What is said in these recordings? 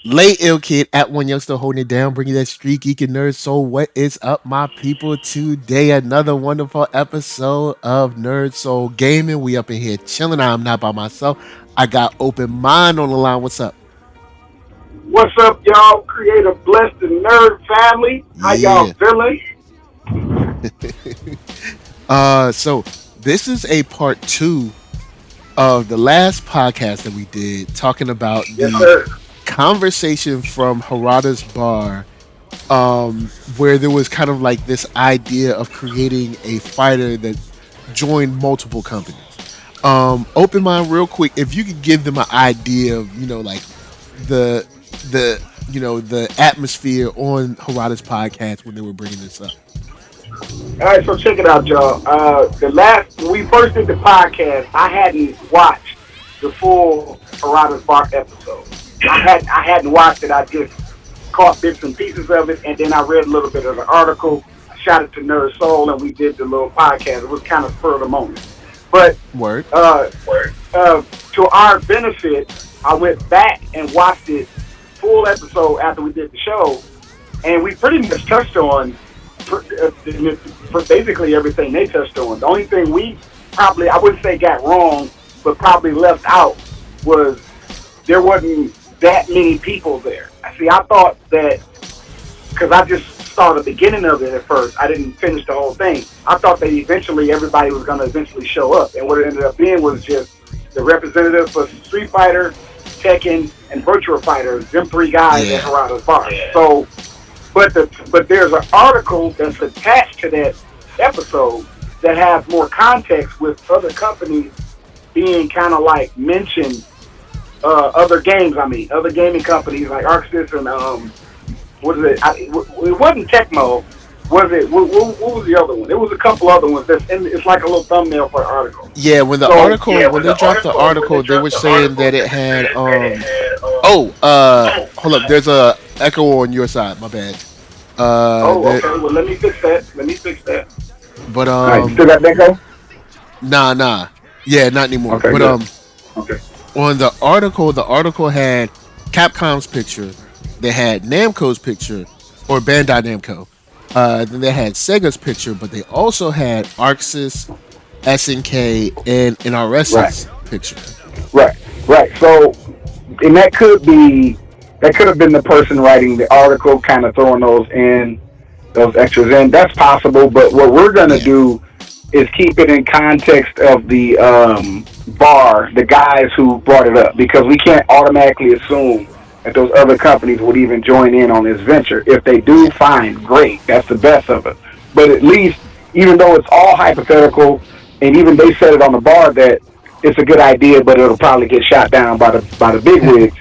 Late ill kid at one youngster holding it down, bringing that street geek and nerd soul. What is up, my people? Today, another wonderful episode of Nerd Soul Gaming. We up in here chilling. I'm not by myself. I got Open Mind on the line. What's up? What's up, y'all? Creative, blessed, and nerd family. How y'all Yeah. feeling? So this is a part two of the last podcast that we did, talking about Yes, the sir. conversation from Harada's bar, where there was kind of like this idea of creating a fighter that joined multiple companies. Open mind, real quick, if you could give them an idea of, like the the atmosphere on Harada's podcast when they were bringing this up. All right, so check it out, y'all. When we first did the podcast, I hadn't watched the full Harada Spark episode. I hadn't watched it. I just caught bits and pieces of it, and then I read a little bit of the article. I shot it to Nerd Soul, and we did the little podcast. It was kind of spur of the moment, but Word. uh, to our benefit, I went back and watched it full episode after we did the show, and we pretty much touched on for basically everything they touched on. The only thing we probably, I wouldn't say got wrong, but probably left out was there wasn't that many people there. See, I thought that because I just saw the beginning of it at first. I didn't finish the whole thing. I thought that eventually everybody was going to eventually show up, and what it ended up being was just the representative for Street Fighter, Tekken, and Virtua Fighter. Them three guys at Yeah. Harada's bar. So, but there's an article that's attached to that episode that has more context with other companies being kind of like mentioned. Other games, I mean, other gaming companies like Arxis and what is it? It wasn't Tecmo. Was it? What was the other one? It was a couple other ones. It's like a little thumbnail for an article. Yeah, when the So article when they dropped the article, they were saying that it had hold up, there's a echo on your side, my bad. okay. Well, let me fix that. But All right, you still got that go? nah. Yeah, not anymore. Okay, But good. Okay. on the article had Capcom's picture, they had Namco's picture, or Bandai Namco. Then they had Sega's picture, but they also had Arxis, SNK, and Right. NRS's picture. Right. Right. So, and that could have been the person writing the article, kind of throwing those extras in. That's possible. But what we're gonna Yeah. do is keep it in context of the bar, the guys who brought it up, because we can't automatically assume that those other companies would even join in on this venture. If they do, Yeah. fine, great, that's the best of it. But at least, even though it's all hypothetical, and even they said it on the bar that it's a good idea, but it'll probably get shot down by the big wigs.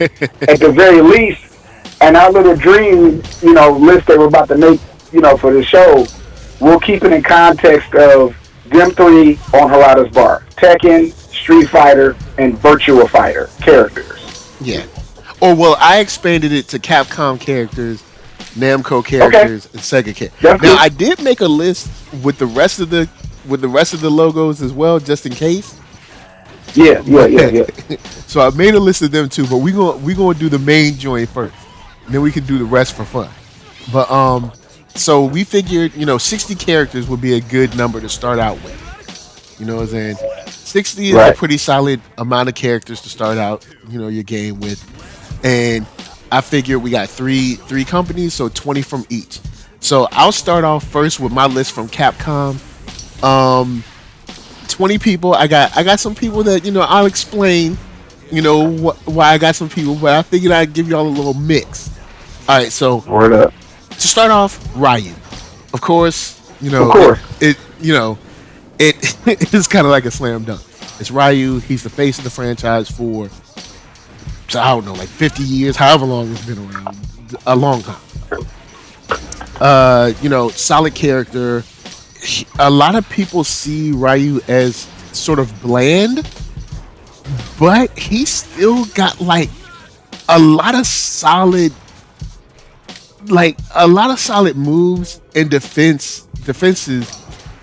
At the very least, and our little dream, list they were about to make, for the show, we'll keep it in context of them three on Harada's bar: Tekken, Street Fighter, and Virtua Fighter characters. Yeah. Or well, I expanded it to Capcom characters, Namco Okay, characters, and Sega characters. that's Now good. I did make a list with the rest of the logos as well, just in case. Yeah, yeah, But yeah, yeah. so I made a list of them too. But we gonna do the main joint first, and then we can do the rest for fun. But so we figured 60 characters would be a good number to start out with. You know what I'm saying? 60 is a Right. pretty solid amount of characters to start out, your game with. And I figured we got three companies, so 20 from each. So I'll start off first with my list from Capcom. Um, 20 people. I got some people that I'll explain. Why I got some people, but I figured I'd give y'all a little mix. All right, so Word up. to start off, Ryu. Of course, Of course. it is kind of like a slam dunk. It's Ryu. He's the face of the franchise for, so I don't know, like 50 years, however long it's been around, a long time. Solid character. A lot of people see Ryu as sort of bland, but he still got a lot of solid, moves and defenses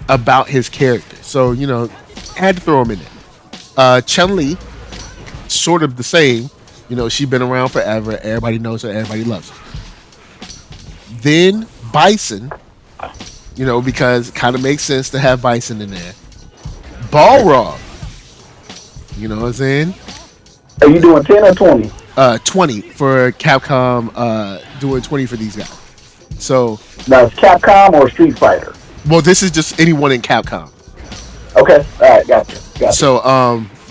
about his character. So had to throw him in there. Chun Li, sort of the same. She's been around forever. Everybody knows her. Everybody loves her. Then Bison, because it kind of makes sense to have Bison in there. Balrog, you know what I'm saying? Are you doing 10 or 20? 20 for Capcom, doing 20 for these guys. So now it's Capcom or Street Fighter? Well, this is just anyone in Capcom. Okay, all right, gotcha. So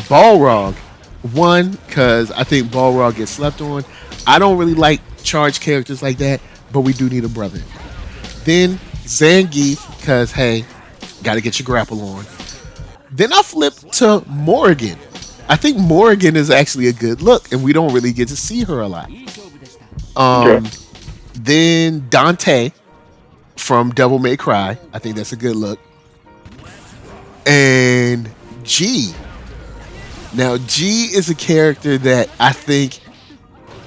Balrog, one, because I think Balrog gets slept on. I don't really like charged characters like that, but we do need a brother. Then Zangief, because hey, got to get your grapple on. Then I flip to Morrigan. I think Morrigan is actually a good look, and we don't really get to see her a lot. Okay. Then Dante from Devil May Cry. I think that's a good look. And G. Now, G is a character that I think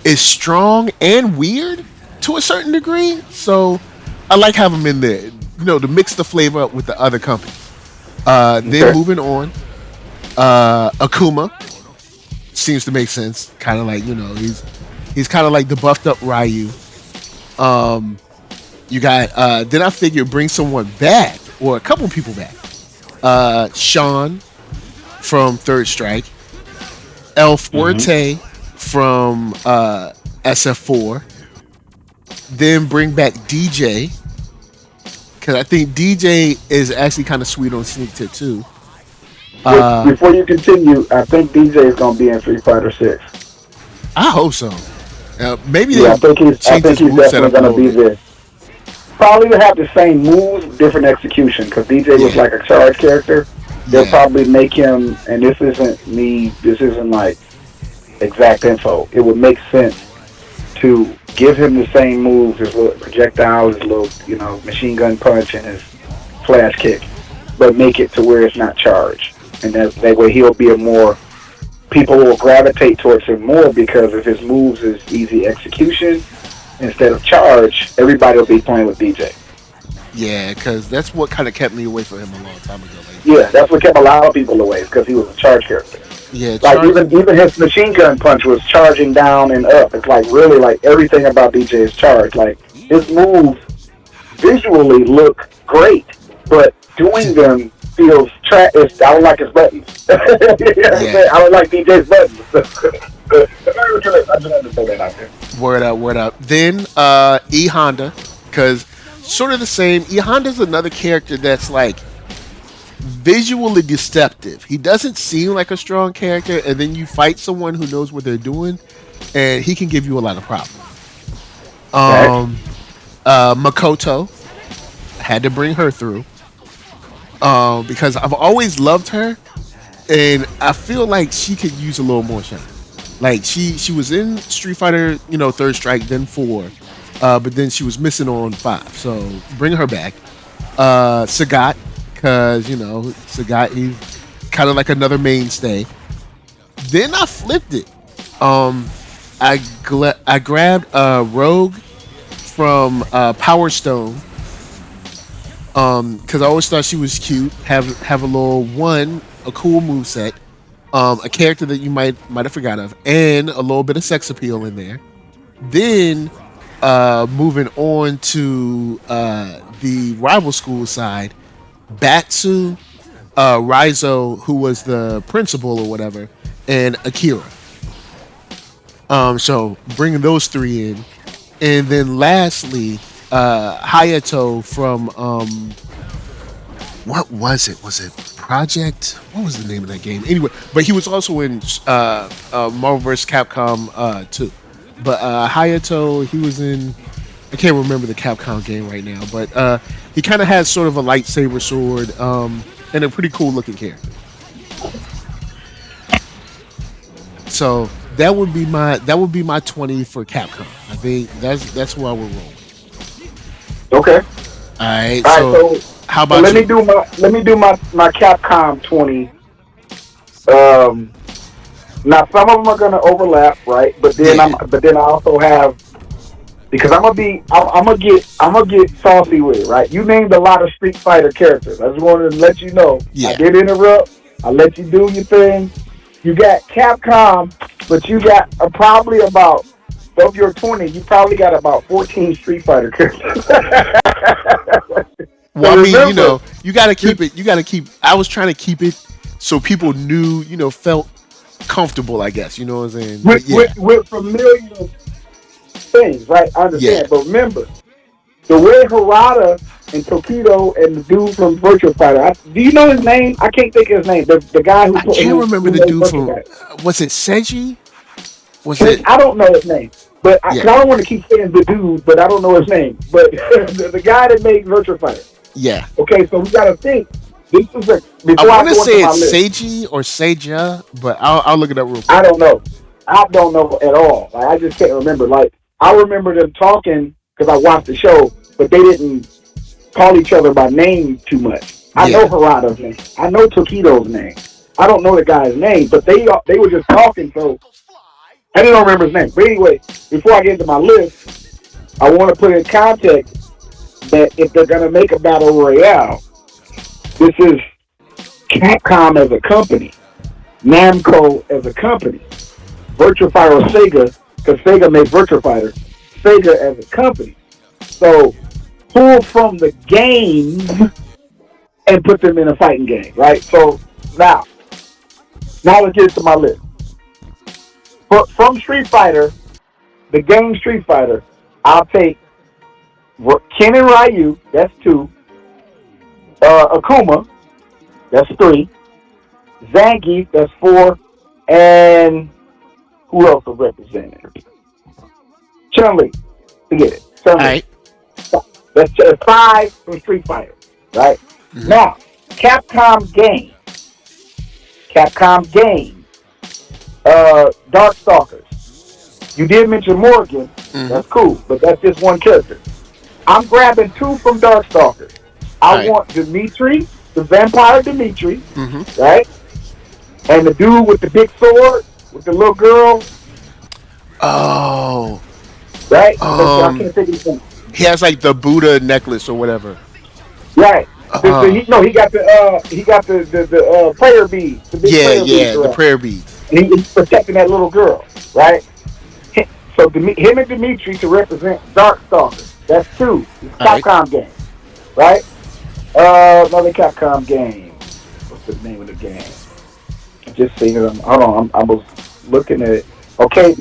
is strong and weird to a certain degree. So I like having him in there, to mix the flavor up with the other company. Then moving on, Akuma seems to make sense. Kind of like, he's kind of like the buffed up Ryu. You got, then I figured bring someone back, or a couple people back. Sean from Third Strike, El Fuerte from SF4, then bring back Dee Jay, because I think Dee Jay is actually kind of sweet on Sneak Tip too. Before you continue, I think Dee Jay is going to be in Street Fighter 6. I hope so. Maybe I think he's definitely going to be there. Probably will have the same moves, different execution, because DJ was like a charge character. They'll probably make him, and this isn't like exact info. It would make sense to give him the same moves, his little projectile, his little, machine gun punch, and his flash kick, but make it to where it's not charged. And that way he'll be people will gravitate towards him more because of his moves is easy execution. Instead of charge, everybody will be playing with DJ. Yeah, because that's what kind of kept me away from him a long time ago. Yeah, that's what kept a lot of people away, because he was a charge character. Yeah, like even his machine gun punch was charging down and up. It's like really like everything about DJ is charged. Like his moves visually look great, but doing them feels I don't like his buttons. I don't like DJ's buttons. I just had to throw that out there. Word up. Then E Honda, because sort of the same. E Honda's another character that's like visually deceptive. He doesn't seem like a strong character, and then you fight someone who knows what they're doing, and he can give you a lot of problems. Makoto, had to bring her through because I've always loved her, and I feel like she could use a little more shine. Like she was in Street Fighter, Third Strike, then 4, but then she was missing on 5. So bring her back. Sagat, because Sagat, he's kind of like another mainstay. Then I flipped it. I grabbed Rouge from Power Stone, because I always thought she was cute. Have a cool moveset. A character that you might have forgot of, and a little bit of sex appeal in there. Then moving on to the rival school side, Batsu, Raizo, who was the principal or whatever, and Akira. So bringing those 3 in, and then lastly, Hayato from what was it? Was it Project? What was the name of that game? Anyway, but he was also in Marvel vs. Capcom 2. But Hayato, he was in, I can't remember the Capcom game right now, but he kind of has sort of a lightsaber sword and a pretty cool looking character. So that would be my 20 for Capcom. I think that's where we're rolling. Okay. All right. So how about let me do my Capcom 20. Now some of them are gonna overlap, right? But then I also have, because I'm gonna get saucy with it, right? You named a lot of Street Fighter characters. I just wanted to let you know. Yeah. I did interrupt. I let you do your thing. You got Capcom but you got probably about, of your 20, you probably got about 14 Street Fighter characters. Well, So I mean, remember, you got to keep it. You got to keep. I was trying to keep it so people knew, felt comfortable. I guess you know what I'm saying. But yeah, with familiar things, right? I yeah. understand. But remember, the way Harada and Tokido and the dude from Virtual Fighter, do you know his name? I can't think of his name. The guy I can't remember who the made dude Virtual from. Fighter. Was it Seiji? Was it? I don't know his name, but I Yeah, don't want to keep saying the dude, but I don't know his name. But the guy that made Virtual Fighter. yeah. Okay, so we got to think. This is I before I want to go into say my it's list. Seiji or Seija, but I'll look it up real I quick. don't know. I don't know at all. Like, I just can't remember. Like, I remember them talking because I watched the show, but they didn't call each other by name too much. I know Yeah. Harada's name. I know Tokido's name. I don't know the guy's name, but they were just talking, so I didn't remember his name. But anyway, before I get into my list, I want to put in context that if they're going to make a battle royale, this is Capcom as a company, Namco as a company, Virtua Fighter or Sega, because Sega made Virtua Fighter, Sega as a company. So pull from the games and put them in a fighting game, right? So now let's get to my list. From Street Fighter, the game Street Fighter, I'll take Ken and Ryu, that's 2. Akuma, that's 3. Zangief, that's 4. And who else is represented? Chun Li, forget it. Chun All Li. right. That's 5 from Street Fighter, right? Mm-hmm. Now, Capcom game, Darkstalkers. You did mention Morrigan. Mm-hmm. That's cool, but that's just one character. I'm grabbing 2 from Darkstalkers. I Right. want Dimitri, the vampire Dimitri, Mm-hmm. right? And the dude with the big sword, with the little girl, Oh. right? I can't think of his name. He has like the Buddha necklace or whatever. Right. Uh, He got the prayer beads, the big yeah, prayer beads yeah. The around. prayer beads. And he's protecting that little girl, right? So him and Dimitri to represent Darkstalkers. That's 2. It's a All right. Capcom game, right? Another Capcom game. What's the name of the game? Just seeing it. Hold on. I was looking at it. Okay,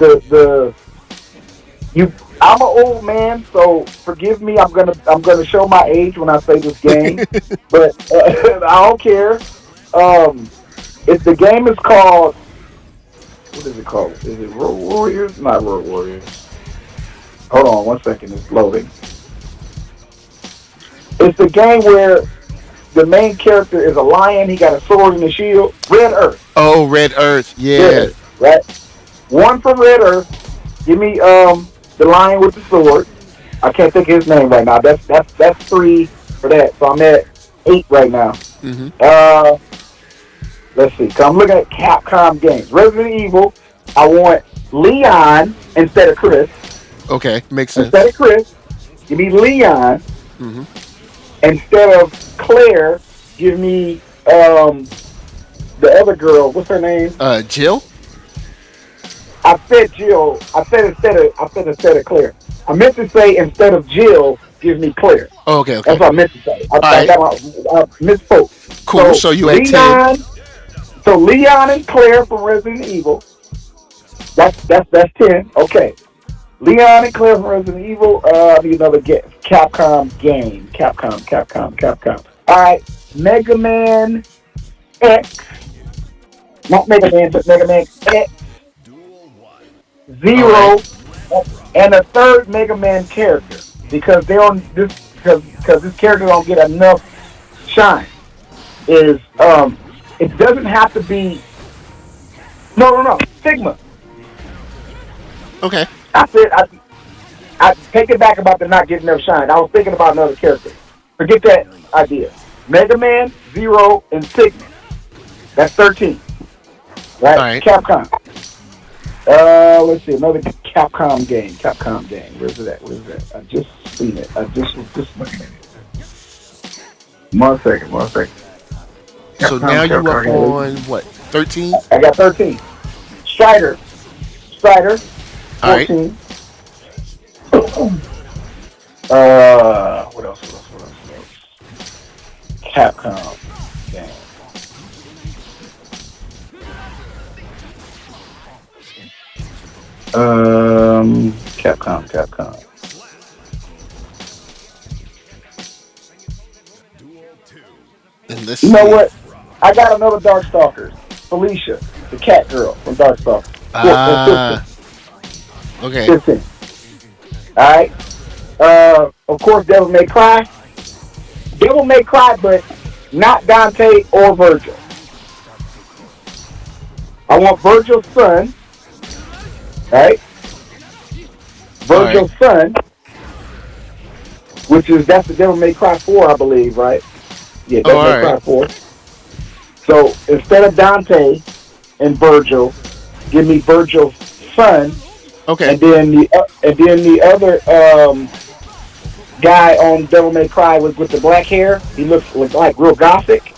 I'm an old man, so forgive me. I'm gonna show my age when I say this game, but I don't care. If the game is called, what is it called? Is it Road Warriors? Not Road Warriors. Hold on 1 second. It's loading. It's the game where the main character is a lion. He got a sword and a shield. Red Earth. Oh, Red Earth. Yeah. Red Earth, right? 1 from Red Earth. Give me the lion with the sword. I can't think of his name right now. That's 3 for that. So I'm at 8 right now. Mm-hmm. Let's see. So I'm looking at Capcom games. Resident Evil. I want Leon instead of Chris. Okay, makes sense. Instead of Chris, give me Leon. Mm-hmm. Instead of Claire, give me the other girl. What's her name? Jill. I said Jill. I said instead of Claire. I meant to say instead of Jill, give me Claire. Oh, okay, okay. That's what I meant to say. I misspoke. Cool. So you at 10. So Leon and Claire from Resident Evil. That's 10. Okay. Leon and Claire from Resident Evil. I need another Capcom game. Capcom. All right. Mega Man X. Not Mega Man, but Mega Man X. Zero. Right. And a third Mega Man character. Because because this character don't get enough shine. Is it doesn't have to be no Sigma. Okay. I take it back about the not getting enough shine. I was thinking about another character. Forget that idea. Mega Man, Zero, and Sigma. That's 13. Right? All right. Capcom. Let's see, another Capcom game. Where's it at? I just seen it. I just was just looking at it. One second. So now you up on what? 13? I got 13. Strider. Strider, All right. 14. What else? Capcom game. Capcom. And let's You know see. what? I got another Darkstalkers. Felicia, the cat girl from Darkstalkers. Okay. 15. Alright. Of course, Devil May Cry. Devil May Cry, but not Dante or Virgil. I want Virgil's son. Right? Virgil's son. That's the Devil May Cry 4, I believe, right? Yeah, Devil May Cry 4. So instead of Dante and Virgil, give me Virgil's son. Okay. And then the other guy on Devil May Cry with the black hair, he looks like real gothic.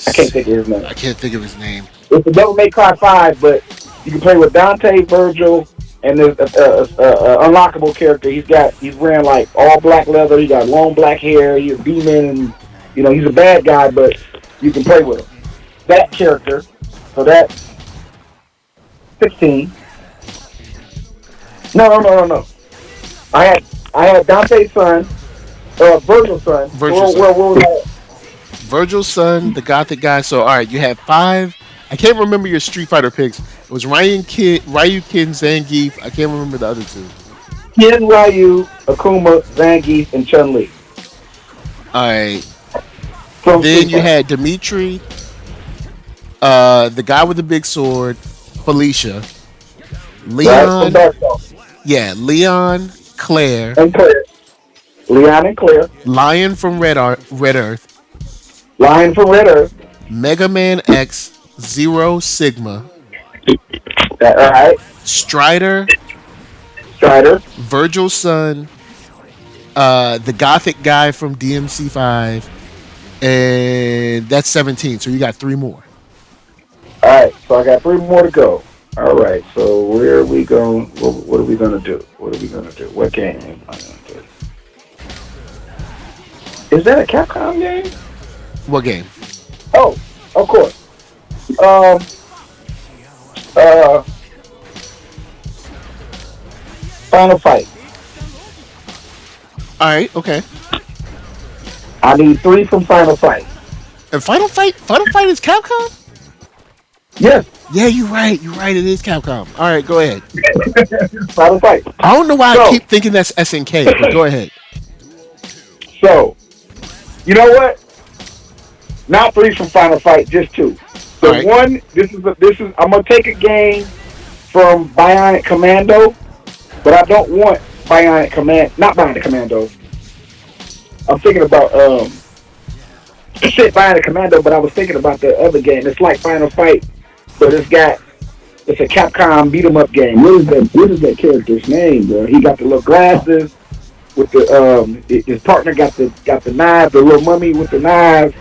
I can't think of his name. I can't think of his name. It's the Devil May Cry 5, but you can play with Dante, Virgil, and there's unlockable character. He's wearing like all black leather. He got long black hair. He's a demon, and he's a bad guy, but you can play with him. That character. So that's 16. No. I had Dante's son, Virgil's son. Where was that? Virgil's son, the gothic guy. So all right, you had 5. I can't remember your Street Fighter picks. It was Ryukin, Zangief. I can't remember the other 2. Ken, Ryu, Akuma, Zangief, and Chun Li. All right. Then you had Dimitri, the guy with the big sword, Felicia, Leon. Yeah, Leon, Claire. And Claire. Leon and Claire. Lion from Red Earth. Lion from Red Earth. Mega Man X, Zero Sigma. All right. Strider. Virgil's son. The gothic guy from DMC5. And that's 17. So you got 3 more. All right. So I got 3 more to go. All right. So where are we going? What are we going to do? What game am I going to do? Is that a Capcom game? What game? Oh, of course. Final Fight. All right, okay. I need 3 from Final Fight. And Final Fight is Capcom? Yes. Yeah, you're right. It is Capcom. All right, go ahead. Final Fight. I don't know why I keep thinking that's SNK, but go ahead. So, you know what? Not 3 from Final Fight, just 2. So right. One, I'm gonna take a game from Bionic Commando, but I don't want not Bionic Commando. I'm thinking about I said Bionic Commando, but I was thinking about the other game. It's like Final Fight, but it's a Capcom beat 'em up game. What is that character's name, bro? He got the little glasses with the his partner got the knife, the little mummy with the knife.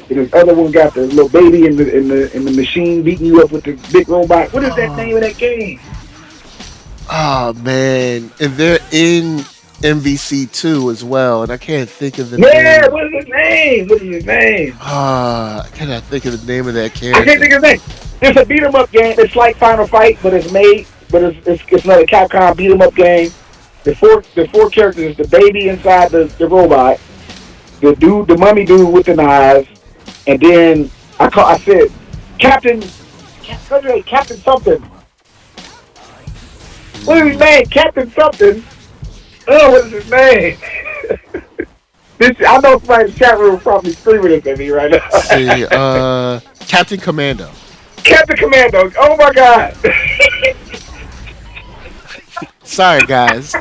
And this other one got the little baby in the machine beating you up with the big robot. What is that name of that game? Oh man, and they're in MVC2 as well, and I can't think of the name. Yeah, what is his name? I cannot think of the name of that character. I can't think of his name. It's a beat 'em up game. It's like Final Fight, but it's another Capcom beat 'em up game. The four characters: the baby inside the robot, the mummy dude with the knives. And then I said, Captain something. What is his name? Captain something. Oh, what is his name? I know somebody in the chat room probably screaming at me right now. See, Captain Commando. Captain Commando. Oh my God. Sorry, guys.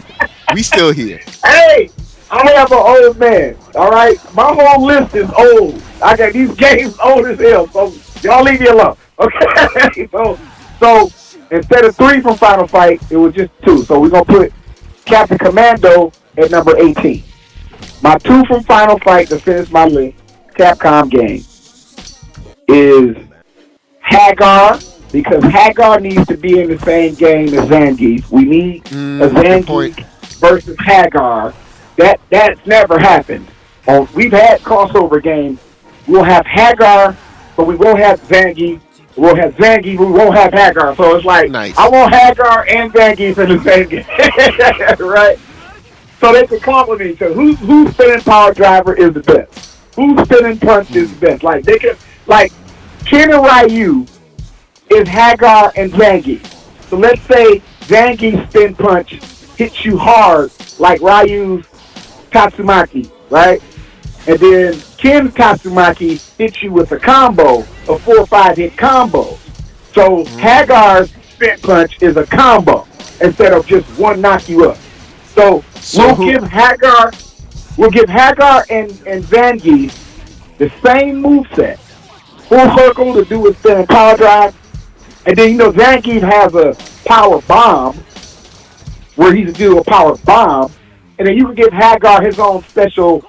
We still here. Hey, I have an old man. All right, my whole list is old. I got these games old as hell. So y'all leave me alone. Okay. So instead of 3 from Final Fight, it was just 2. So we're gonna put Captain Commando at number 18. My 2 from Final Fight to finish my list, Capcom game, is Hagar because Hagar needs to be in the same game as Zangief. We need a Zangief versus Hagar. That's never happened. We've had crossover games. We'll have Hagar, but we won't have Zangief. We'll have Zangief, we won't have Hagar. So it's like, nice. I want Hagar and Zangief in the same game. Right? So they can complement each other. Who's spinning power driver is the best? Who's spinning punch is the best? Like, they can, like, Ken and Ryu is Hagar and Zangief. So let's say Zangief's spin punch hits you hard like Ryu's Tatsumaki, right? And then Ken's Tatsumaki hits you with a combo, a 4 or 5 hit combo. So Hagar's spin punch is a combo instead of just one knock you up. So we'll give Hagar and Zangief the same moveset. Full circle to do with spinning power drive. And then, Zangief has a power bomb where he can do a power bomb. And then you can give Hagar his own special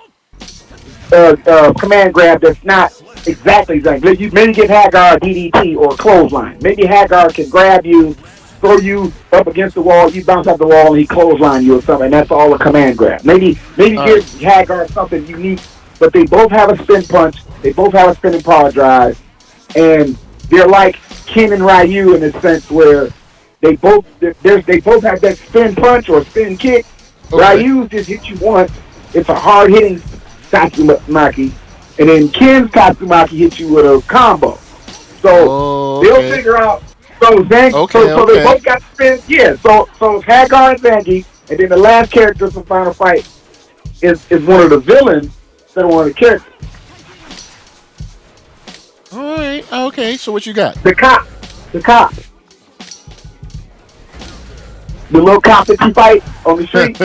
command grab that's not exactly Zangief. Maybe give Hagar a DDT or a clothesline. Maybe Hagar can grab you, throw you up against the wall, you bounce off the wall, and he clothesline you or something. And that's all a command grab. Maybe give Hagar something unique. But they both have a spin punch. They both have a spinning power drive. And they're like Ken and Ryu in the sense where they both have that spin punch or spin kick. Okay. Ryu just hit you once. It's a hard hitting Tatsumaki. And then Ken's Tatsumaki hits you with a combo. So they'll figure out. So they both got spin. Yeah. So it's Hagar and Zangief, and then the last character from Final Fight is one of the villains instead of one of the characters. All right. Okay. So what you got? The cop. The little cop that you fight on the street.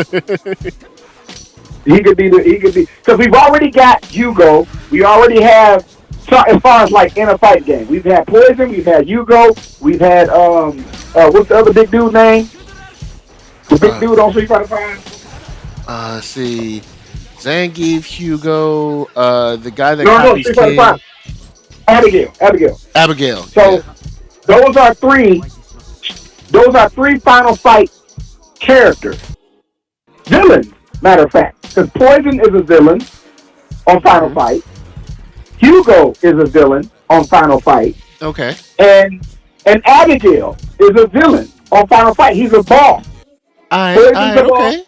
He could be because we've already got Hugo. We already have, as far as like in a fight game, we've had Poison, we've had Hugo, we've had what's the other big dude name? The big dude on Street Fighter V. See, Zangief, Hugo, the guy that copies Street Fighter V. Abigail. So those are three Final Fight characters. Villains, matter of fact. Because Poison is a villain on Final Fight. Hugo is a villain on Final Fight. Okay. And Abigail is a villain on Final Fight. He's a boss. Okay.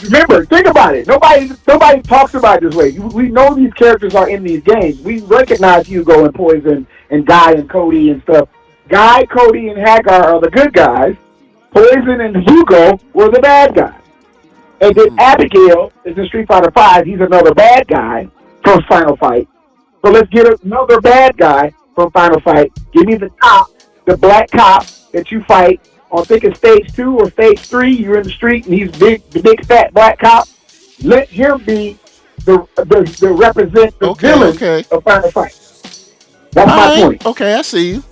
Remember, think about it. Nobody talks about it this way. We know these characters are in these games. We recognize Hugo and Poison and Guy and Cody and stuff. Guy, Cody, and Hagar are the good guys. Poison and Hugo were the bad guys. And then Abigail is in Street Fighter V. He's another bad guy from Final Fight. So let's get another bad guy from Final Fight. Give me the black cop that you fight on, I think it's stage 2 or stage 3. You're in the street and he's the big fat black cop. Let him be the represent the villain of Final Fight. That's my point. Okay, I see you.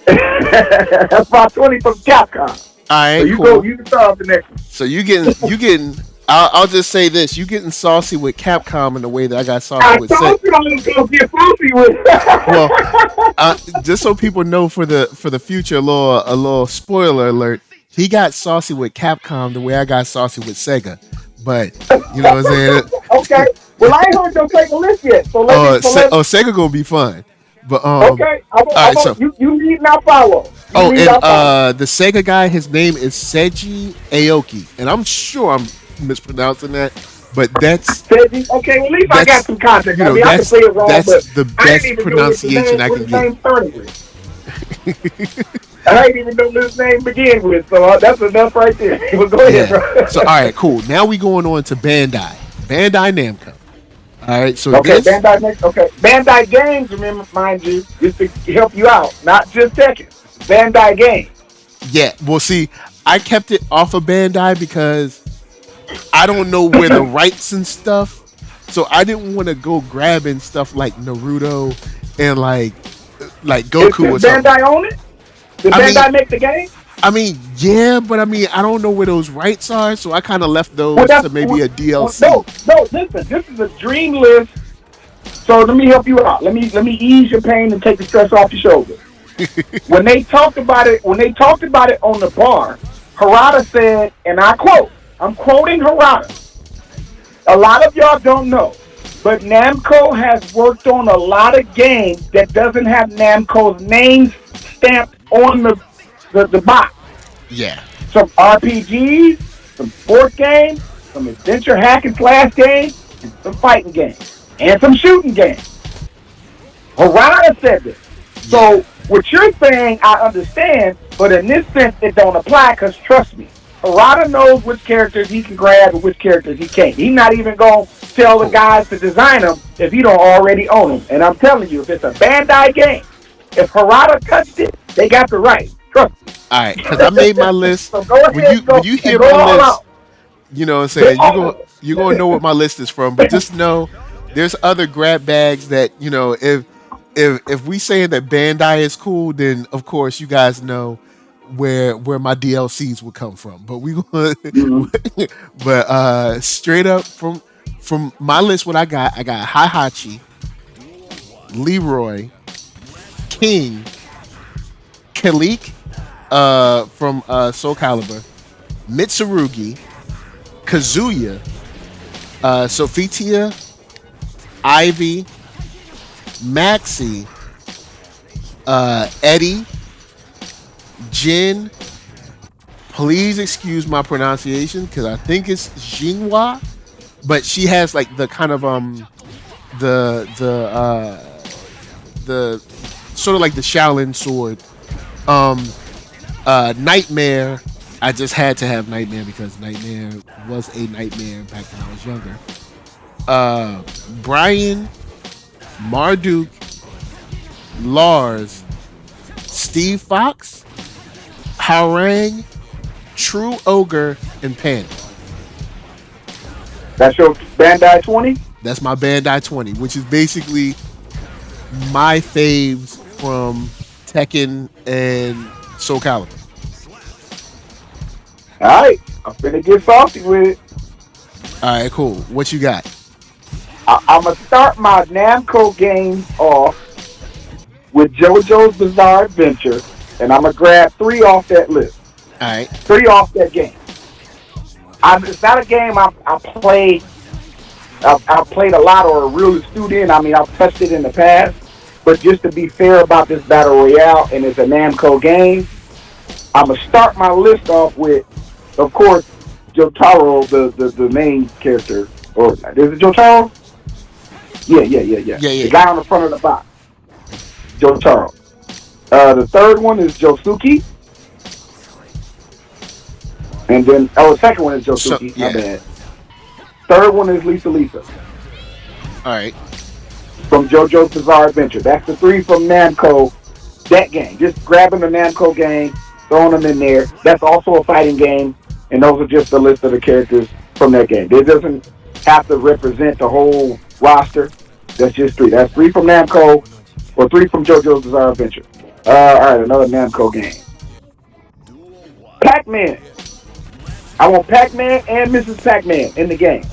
That's my 20 from Capcom. All right, so cool. You can start off the next one. So you getting. I'll just say this: you getting saucy with Capcom in the way that I got saucy with. I was gonna get saucy with. Well, just so people know for the future, a little spoiler alert. He got saucy with Capcom the way I got saucy with Sega, but you know what I'm saying. Okay. Well, I ain't heard them take a list yet. So Sega gonna be fun. But okay. You lead and I'll follow. The Sega guy, his name is Seiji Aoki, and I'm sure I'm mispronouncing that, but that's Seiji. Okay, well, at least I got some context. I can say it wrong, that's the best pronunciation I can get. I didn't even know this name begin with, so that's enough right there. Well, go ahead, bro. So, all right, cool. Now we going on to Bandai Namco. All right, so Bandai Games, remember, mind you, just to help you out, not just Tekken. Bandai Games. Yeah, well, see, I kept it off of Bandai because I don't know where the rights and stuff, so I didn't want to go grabbing stuff like Naruto and like Goku or something. Did Bandai own it? Did Bandai make the game? I mean, yeah, but I don't know where those rights are, so I kind of left those to maybe a DLC. No, listen, this is a dream list. So let me help you out. Let me ease your pain and take the stress off your shoulders. When they talked about it on the bar, Harada said, and I quote, I'm quoting Harada. A lot of y'all don't know, but Namco has worked on a lot of games that doesn't have Namco's name stamped on the box. Yeah. Some RPGs, some sport games, some adventure hack and slash games, and some fighting games, and some shooting games. Harada said this. So what you're saying, I understand, but in this sense, it don't apply because trust me, Harada knows which characters he can grab and which characters he can't. He's not even going to tell the guys to design them if he don't already own them. And I'm telling you, if it's a Bandai game, if Harada touched it, they got the right. Trust me. All right, because I made my list. So go ahead, When you hear my list, you know what I'm saying, you're gonna know what my list is from. But just know there's other grab bags that, you know, if we saying that Bandai is cool, then of course you guys know where my DLCs would come from. But we gonna but straight up from my list, what I got Heihachi, Leroy, King, Kalik from Soul Calibur, Mitsurugi, Kazuya, Sophitia, Ivy, Maxi, Eddie, Jin. Please excuse my pronunciation because I think it's Xinhua, but she has like the kind of the sort of like the Shaolin sword. Nightmare. I just had to have Nightmare because Nightmare was a nightmare back when I was younger. Brian, Marduk, Lars, Steve Fox, Harang, True Ogre, and Panda. That's your Bandai 20? That's my Bandai 20, which is basically my faves from Tekken and Soul Calibur. All right, I'm finna get salty with it. All right, cool. What you got? I'm gonna start my Namco games off with JoJo's Bizarre Adventure, and I'm gonna grab 3 off that list. All right. 3 off that game. It's not a game I played. I've played a lot or really astute in. I mean, I've touched it in the past. But just to be fair about this Battle Royale, and it's a Namco game, I'm going to start my list off with, of course, Jotaro, the main character. Or is it Jotaro? Yeah. The guy on the front of the box. Jotaro. The third one is Josuke. And then, the second one is Josuke. My bad. Third one is Lisa. All right. From JoJo's Bizarre Adventure. That's the 3 from Namco. That game. Just grabbing the Namco game, throwing them in there. That's also a fighting game. And those are just the list of the characters from that game. It doesn't have to represent the whole roster. That's just 3. That's 3 from Namco or 3 from JoJo's Bizarre Adventure. All right, another Namco game. Pac-Man. I want Pac-Man and Mrs. Pac-Man in the game.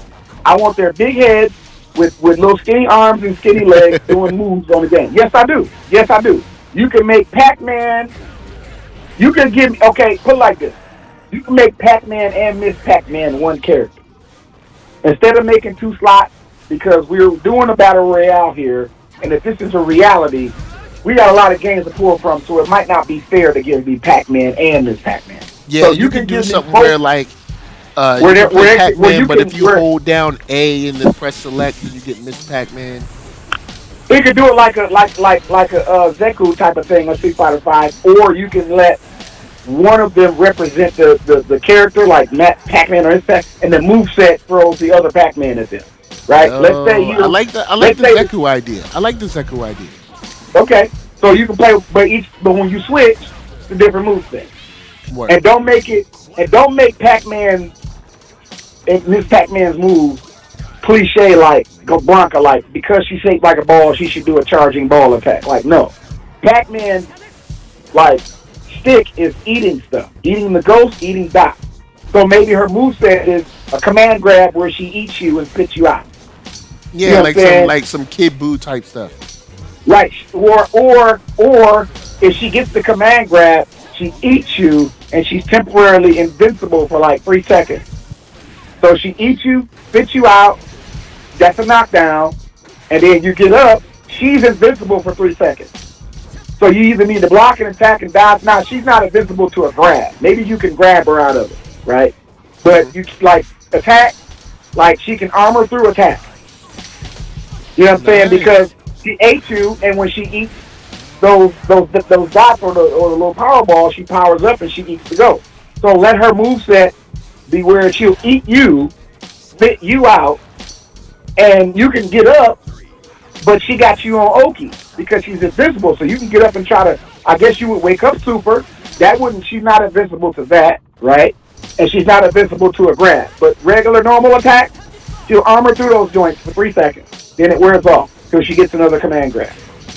I want their big heads with little skinny arms and skinny legs doing moves on the game. Yes, I do. You can make Pac-Man. You can give me, okay, put it like this. You can make Pac-Man and Miss Pac-Man one character. Instead of making 2 slots, because we're doing a Battle Royale here, and if this is a reality, we got a lot of games to pull from, so it might not be fair to give me Pac-Man and Miss Pac-Man. Yeah, so you can do something where like where Pac-Man, but if you hold down A and then press select, then you get Miss Pac-Man. You can do it like a Zeku type of thing on Street Fighter 5, or you can let one of them represent the character, like Pac-Man or Miss Pac, and the moveset throws the other Pac-Man at them. Right? Let's say you. I like the Zeku idea. I like the Zeku idea. Okay, so you can play, but when you switch, it's a different moveset. Word. And don't make Pac-Man and Miss Pac-Man's moves cliche like Blanca, like because she's shaped like a ball, she should do a charging ball attack. Like no, Pac-Man like stick is eating stuff, eating the ghost, eating dots. So maybe her moveset is a command grab where she eats you and spits you out. Yeah, you know like some Kid Buu type stuff. Right, or if she gets the command grab, she eats you, and she's temporarily invincible for like 3 seconds. So she eats you, spits you out, that's a knockdown, and then you get up, she's invincible for 3 seconds. So you either need to block and attack and dodge. Now, she's not invincible to a grab. Maybe you can grab her out of it, right? But you like attack, like she can armor through attack. You know what I'm saying? Because she ate you, and when she eats those dots or the little power ball, she powers up and she eats to go. So let her moveset be where she'll eat you, spit you out, and you can get up, but she got you on Oki because she's invincible. So you can get up and try to, I guess you would wake up super. That wouldn't, she's not invincible to that, right? And she's not invincible to a grab. But regular normal attack, she'll armor through those joints for 3 seconds. Then it wears off till she gets another command grab.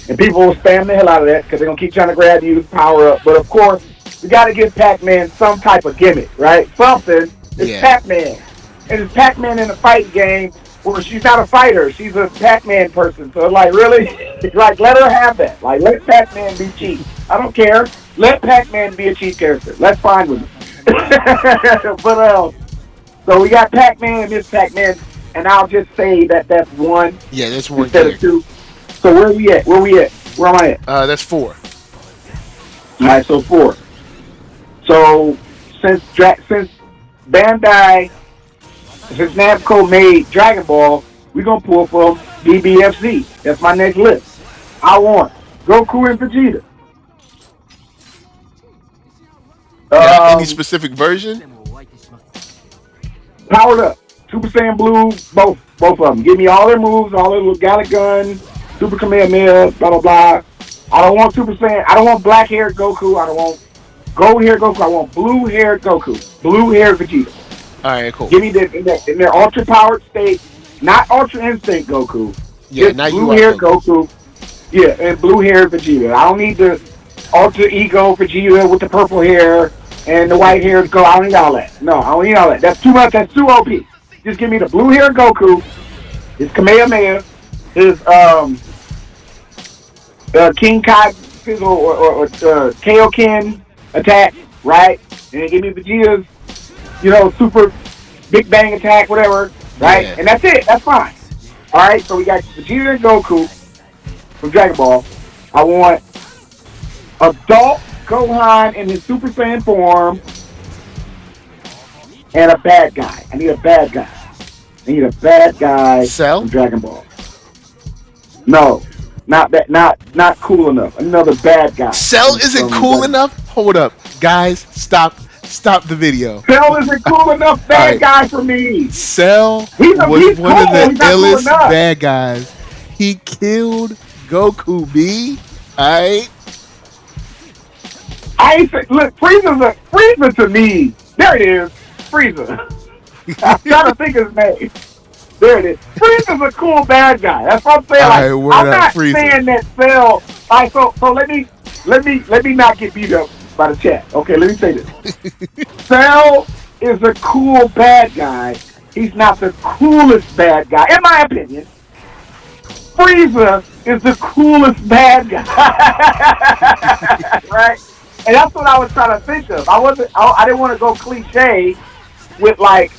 And people will spam the hell out of that because they're going to keep trying to grab you to power up. But of course, we got to give Pac-Man some type of gimmick, right? Something. It's Pac-Man. And it's Pac-Man in a fight game where she's not a fighter. She's a Pac-Man person. So, like, really? Like, let her have that. Like, let Pac-Man be cheap. I don't care. Let Pac-Man be a cheap character. That's fine with me. But, so we got Pac-Man and Miss Pac-Man. And I'll just say that that's one. Yeah, that's one instead of two. So where we at? Where am I at? That's 4. All right, so 4. So since Bandai, since Namco made Dragon Ball, we're gonna pull from BBFC. That's my next list. I want Goku and Vegeta. Any specific version? Powered up. Super Saiyan Blue, both of them. Give me all their moves, all their little Gallic Gun, Super Kamehameha, blah, blah, blah. I don't want Super Saiyan. I don't want black-haired Goku. I don't want gold-haired Goku. I want blue-haired Goku. Blue-haired Vegeta. All right, cool. Give me in their ultra-powered state, not Ultra Instinct Goku. Yeah, not blue-haired Goku. Yeah, and blue-haired Vegeta. I don't need the Ultra Ego Vegeta with the purple hair and the white-haired Goku. I don't need all that. No, I don't need all that. That's too much. That's too OP. Just give me the blue-haired Goku, his Kamehameha, his King Kai or Kaioken attack, right? And then give me Vegeta's, super Big Bang attack, whatever, right? Yeah. And that's it. That's fine. All right, so we got Vegeta and Goku from Dragon Ball. I want adult Gohan in his Super Saiyan form. And a bad guy. I need a bad guy Cell? from Dragon Ball. No, not that. Not cool enough. Another bad guy. Cell isn't cool enough. Hold up, guys. Stop the video. Cell isn't cool enough. Bad guy for me. Cell was one of the illest bad guys. He killed Goku. Alright. I ain't say, look, Frieza to me. There it is. Frieza. I'm trying to think of his name. There it is. Frieza's a cool bad guy. That's what I'm saying. Like, I'm not saying that Cell. Right, so let me not get beat up by the chat. Okay, let me say this. Cell is a cool bad guy. He's not the coolest bad guy, in my opinion. Frieza is the coolest bad guy. Right? And that's what I was trying to think of. I didn't want to go cliche with like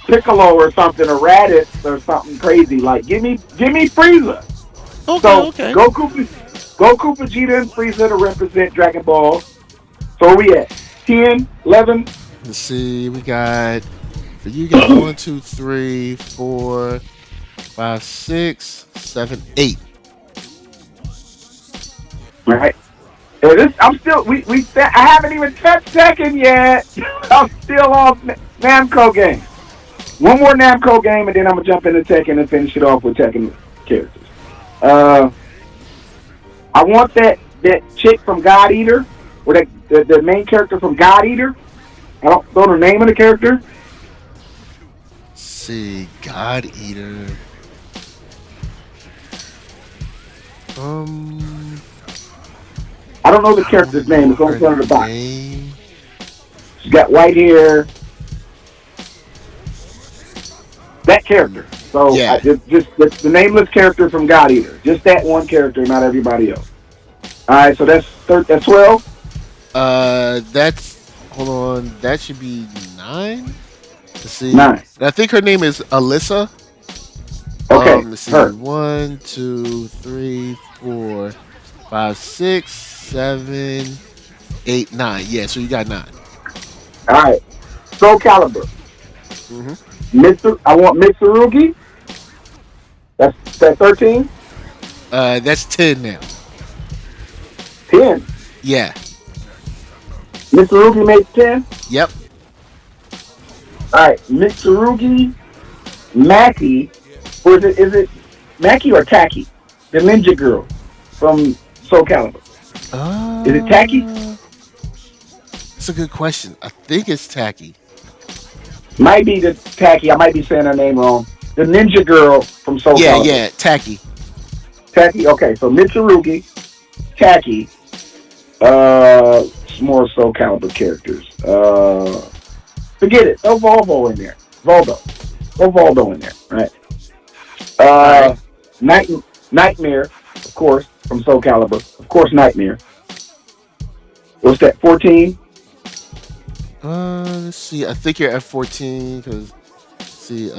Piccolo or something, or Raditz or something crazy. Like give me Frieza. Okay. Goku, Vegeta, and Frieza to represent Dragon Ball. So where we at? 10, 11. Let's see. We got. You got 1, 2, 3, 4, 5, 6, 7, 8. All right. I'm still. I haven't even touched Tekken yet. I'm still on Namco game. One more Namco game, and then I'm gonna jump into Tekken and finish it off with Tekken characters. I want that chick from God Eater, or the main character from God Eater. I don't know the name of the character. Let's see, God Eater. I don't know the character's name. It's on front of the box. She's got white hair. That character. So just the nameless character from God Eater. Just that one character, not everybody else. All right, so that's 12. That's hold on. That should be 9. Let's see. 9. And I think her name is Alyssa. Okay, Let's see. her. 1, 2, 3, 4, 5, 6, 7, 8, 9. Yeah, so you got 9. All right, Soul Calibur. Mm-hmm. I want Mitsurugi. That's 13. That's 10 now. 10. Yeah. Mitsurugi makes 10. Yep. All right, Mitsurugi, Maki, or is it Maki or Taki? The ninja girl from Soul Calibur. Is it Taki? That's a good question. I think it's Tacky. Might be the Taki. I might be saying her name wrong. The ninja girl from Soul Calibur. Yeah, Tacky. Taki. Okay, so Mitsurugi, Taki. More Soul Calibur characters. Forget it. No Volvo in there. Voldo. No Voldo in there. Right. Nightmare, of course, from Soul Calibur. Of course, Nightmare. What's that? 14. Let's see. I think you're at 14 because see,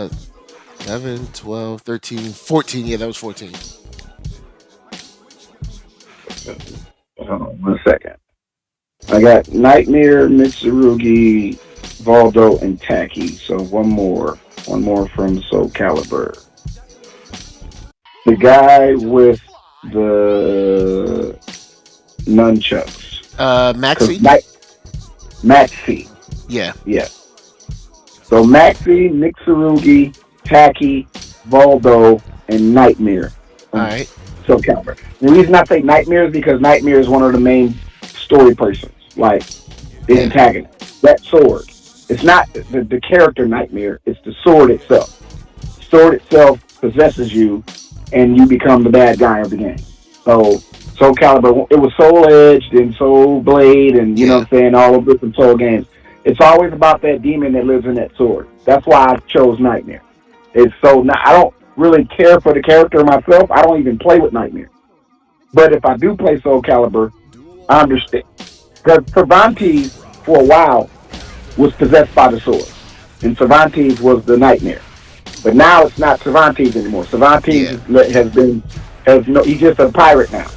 11, 12, 13, 14. Yeah, that was 14. Hold on 1 second. I got Nightmare, Mitsurugi, Voldo, and Taki. So one more from Soul Calibur. The guy with the nunchucks. Maxi. Maxi. Yeah. Yeah. So Maxi, Mitsurugi, Taki, Voldo, and Nightmare. All right. Soul Calibur. The reason I say Nightmare is because Nightmare is one of the main story persons, like the antagonist. That sword. It's not the character Nightmare, it's the sword itself. The sword itself possesses you, and you become the bad guy of the game. So Soul Calibur, it was Soul Edge, then Soul Blade, and you know what I'm saying, all of different Soul games. It's always about that demon that lives in that sword. That's why I chose Nightmare. It's so I don't really care for the character myself. I don't even play with Nightmare. But if I do play Soul Calibur, I understand. Because Cervantes, for a while, was possessed by the sword. And Cervantes was the Nightmare. But now it's not Cervantes anymore. Cervantes he's just a pirate now.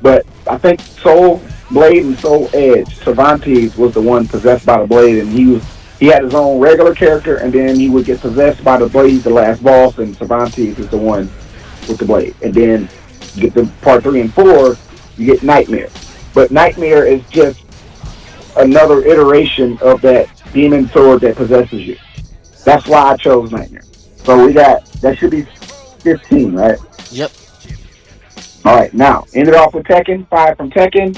But I think Soul Blade and Soul Edge, Cervantes was the one possessed by the blade, and he had his own regular character, and then he would get possessed by the blade, the last boss, and Cervantes is the one with the blade. And then you get to part 3 and 4, you get Nightmare. But Nightmare is just another iteration of that demon sword that possesses you. That's why I chose Nightmare. So that should be 15, right? Yep. All right, now, ended off with Tekken, 5 from Tekken.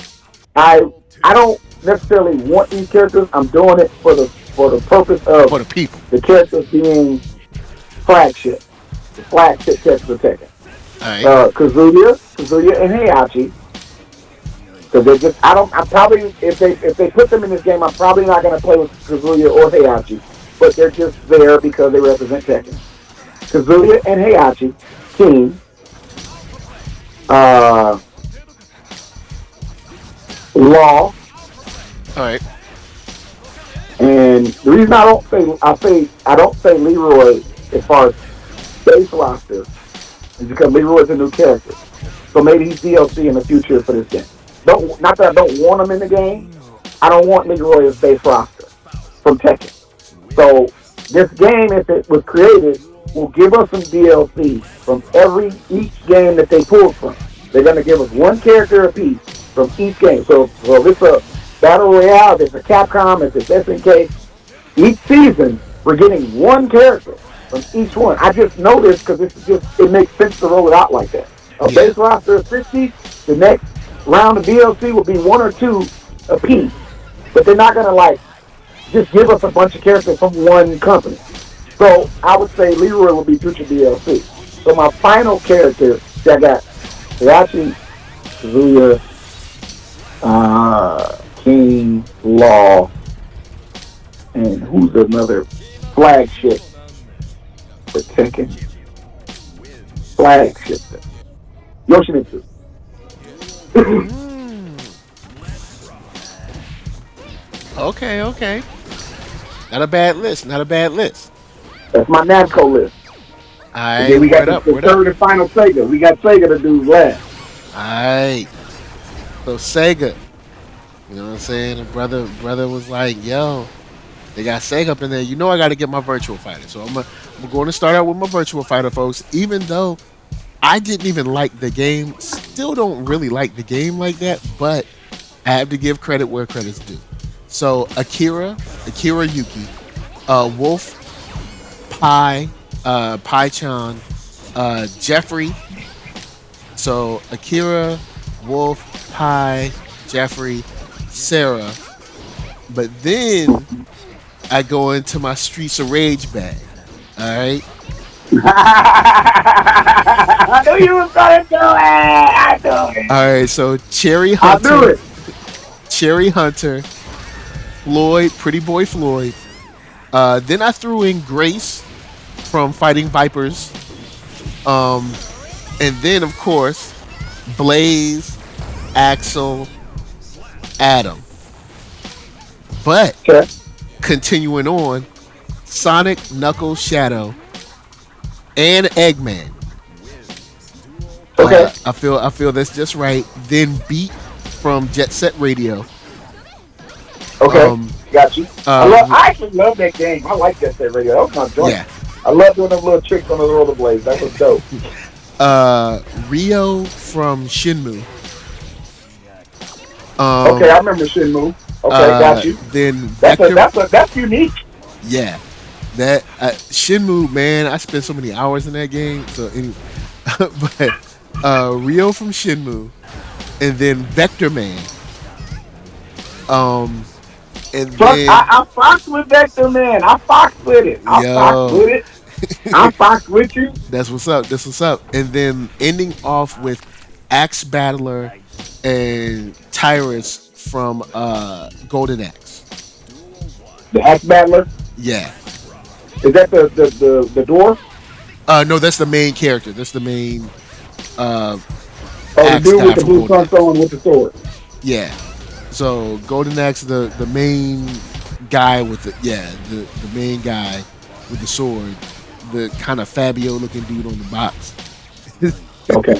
I don't necessarily want these characters. I'm doing it for the purpose of for the people. The characters being flagship. The flagship characters of Tekken. All right. Kazuya and Heihachi. Because I'm probably, if they put them in this game, I'm probably not going to play with Kazuya or Heihachi. But they're just there because they represent Tekken. Kazuya and Heihachi, team. Law. All right. And the reason I don't say Leroy as far as base roster is because Leroy's a new character. So maybe he's DLC in the future for this game. Not that I don't want him in the game. I don't want Leroy as base roster from Tekken. So this game, if it was created, will give us some DLC from each game that they pulled from. They're going to give us one character apiece from each game. So if it's a Battle Royale, if it's a Capcom, if it's SNK, each season we're getting one character from each one. I just know this because it makes sense to roll it out like that. A base roster of 50, the next round of DLC will be 1 or 2 apiece. But they're not going to just give us a bunch of characters from one company. So I would say Leroy will be future DLC. So my final character, I got Heihachi, Kazuya, King, Law, and who's another flagship for Tekken? Flagship. Yoshimitsu. Mm. Okay, okay. Not a bad list. Not a bad list. That's my Namco list. All And right, then we got word the, up, the word up. third and final Sega. We got Sega to do last. All right. So Sega, you know what I'm saying? The brother was like, "Yo, they got Sega up in there. You know, I got to get my Virtual Fighter." So I'm going to start out with my Virtual Fighter, folks. Even though I didn't even like the game, still don't really like the game like that, but I have to give credit where credit's due. So Akira Yuki, Wolf, Pai Chan, Jeffrey. So Akira, Wolf, Pai, Jeffrey, Sarah. But then I go into my Streets of Rage bag. All right. I knew you was gonna do it. I knew it. All right. So I'll do it. Cherry Hunter, Floyd, Pretty Boy Floyd. Then I threw in Grace from Fighting Vipers. And then, of course, Blaze, Axel, Adam. But Sure. continuing on, Sonic, Knuckles, Shadow, and Eggman. Okay. I feel that's just right. Then Beat from Jet Set Radio. Okay. Got you. I actually love that game. I like that radio. That was my joint. Yeah. I love doing them little tricks on the rollerblades. That was dope. Rio from Shinmu. Okay, I remember Shinmu. Okay, got you. Then Vector, that's unique. Yeah, that Shinmu, man, I spent so many hours in that game. So anyway, but Rio from Shinmu, and then Vector Man. And then I fox with Vector Man. I fox with it. I fox with it. I fox with you. That's what's up. That's what's up. And then ending off with Axe Battler and Tyrus from Golden Axe. The Axe Battler? Yeah. Is that the dwarf? No, that's the main character. That's the main the dude with the blue console and with the sword. Yeah. So Golden Axe, the main guy with the main guy with the sword, the kind of Fabio looking dude on the box. Okay.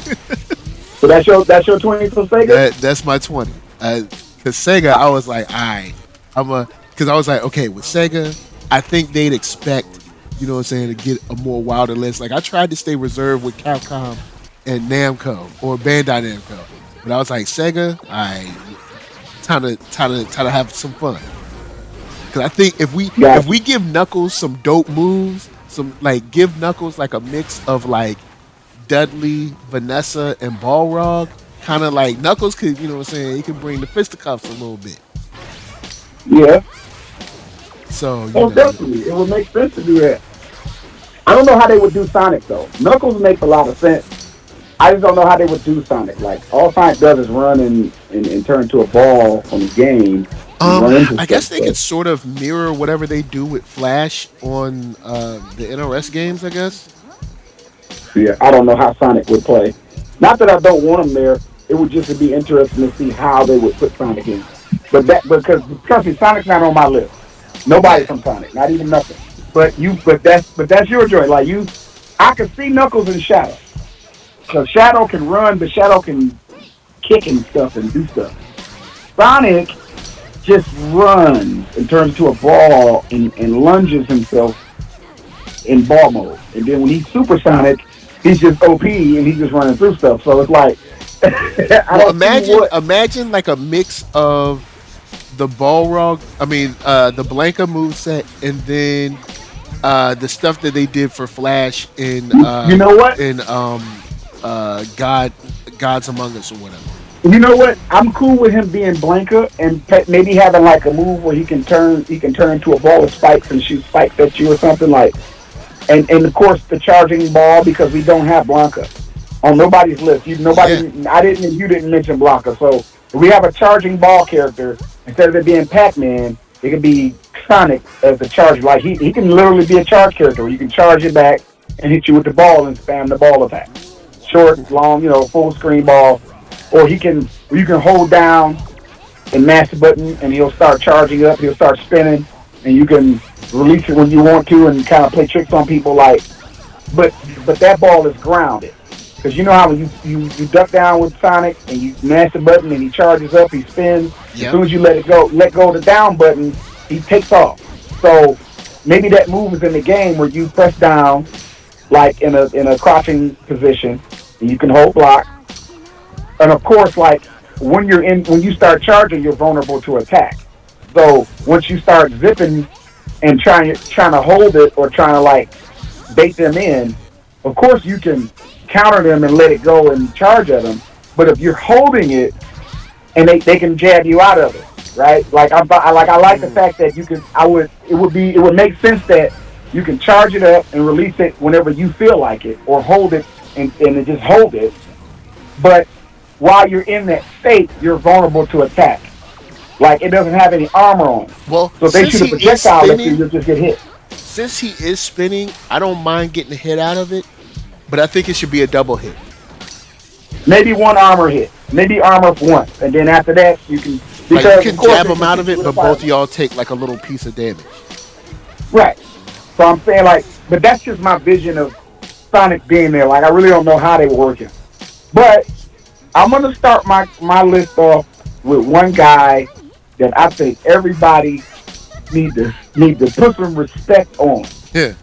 So that's your 20 for Sega? That's my 20. Cause Sega, I was like, because I was like, okay, with Sega, I think they'd expect, you know what I'm saying, to get a more wilder list. Like I tried to stay reserved with Capcom and Namco or Bandai Namco, but I was like, Sega, time to have some fun. Cause I think if we give Knuckles some dope moves, give Knuckles like a mix of like Dudley, Vanessa, and Balrog, kind of like Knuckles could, you know what I'm saying, he can bring the fisticuffs a little bit. Yeah. So definitely, it would make sense to do that. I don't know how they would do Sonic though. Knuckles makes a lot of sense. I just don't know how they would do Sonic. Like all Sonic does is run and turn into a ball on the game. I guess they could sort of mirror whatever they do with Flash on the NRS games, I guess. Yeah, I don't know how Sonic would play. Not that I don't want him there. It would just be interesting to see how they would put Sonic in. Because trust me, Sonic's not on my list. Nobody from Sonic, not even nothing. But that's your joy. Like I could see Knuckles and Shadow. So Shadow can run, but Shadow can kick and stuff and do stuff. Sonic just runs and turns into a ball and lunges himself in ball mode. And then when he's supersonic, he's just OP and he's just running through stuff. So it's like imagine like a mix of the Balrog, the Blanca moveset, and then the stuff that they did for Flash in you know what? In Gods Among Us or whatever. You know what? I'm cool with him being Blanca and maybe having like a move where he can turn into a ball of spikes and shoot spikes at you or something like. And of course the charging ball, because we don't have Blanca on nobody's list. You didn't mention Blanca. So if we have a charging ball character, instead of it being Pac-Man, it could be Sonic as the charge. Like he can literally be a charge character where you can charge it back and hit you with the ball and spam the ball attack. Short, long, full screen ball. or you can hold down and mash the button, and he'll start charging up. He'll start spinning, and you can release it when you want to, and kind of play tricks on people. Like, but that ball is grounded, because you know how when you duck down with Sonic and you mash the button and he charges up, he spins. Yep. As soon as you let go of the down button, he takes off. So maybe that move is in the game where you press down, like in a crouching position, and you can hold block. And of course, like when you start charging, you're vulnerable to attack. So once you start zipping and trying to hold it or trying to like bait them in, of course you can counter them and let it go and charge at them. But if you're holding it and they can jab you out of it, right? Like I like the fact that it would make sense that you can charge it up and release it whenever you feel like it, or hold it and just hold it. But while you're in that state, you're vulnerable to attack. Like, it doesn't have any armor on. Well, so if they shoot a projectile at you, you'll just get hit. Since he is spinning, I don't mind getting a hit out of it, but I think it should be a double hit. Maybe one armor hit. Maybe armor once. And then after that, you can... Because like you can jab him out of it, but both of y'all take like a little piece of damage. Right. So I'm saying, like, but that's just my vision of Sonic being there. Like, I really don't know how they were working. But I'm going to start my list off with one guy that I think everybody need to put some respect on. Yeah.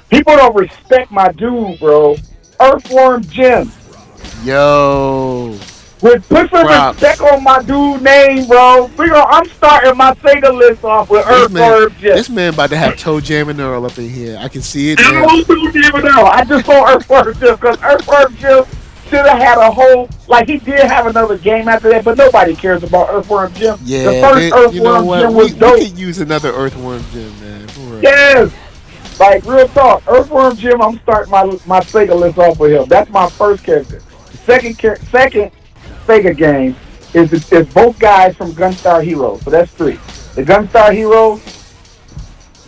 People don't respect my dude, bro. Earthworm Jim. Yo. Put some respect on my dude name, bro. I'm starting my Sega list off with Earthworm Jim. This man about to have Toe Jam and Earl up in here. I can see it. I just saw Earthworm Jim because Earthworm Jim should have had a whole, like, he did have another game after that, but nobody cares about Earthworm Jim. Yeah, the first Earthworm Jim was dope. We could use another Earthworm Jim, man. Right. Yes. Like, real talk. Earthworm Jim, I'm starting my Sega list off with him. That's my first character. Second Sega game is both guys from Gunstar Heroes. So that's 3. The Gunstar Heroes,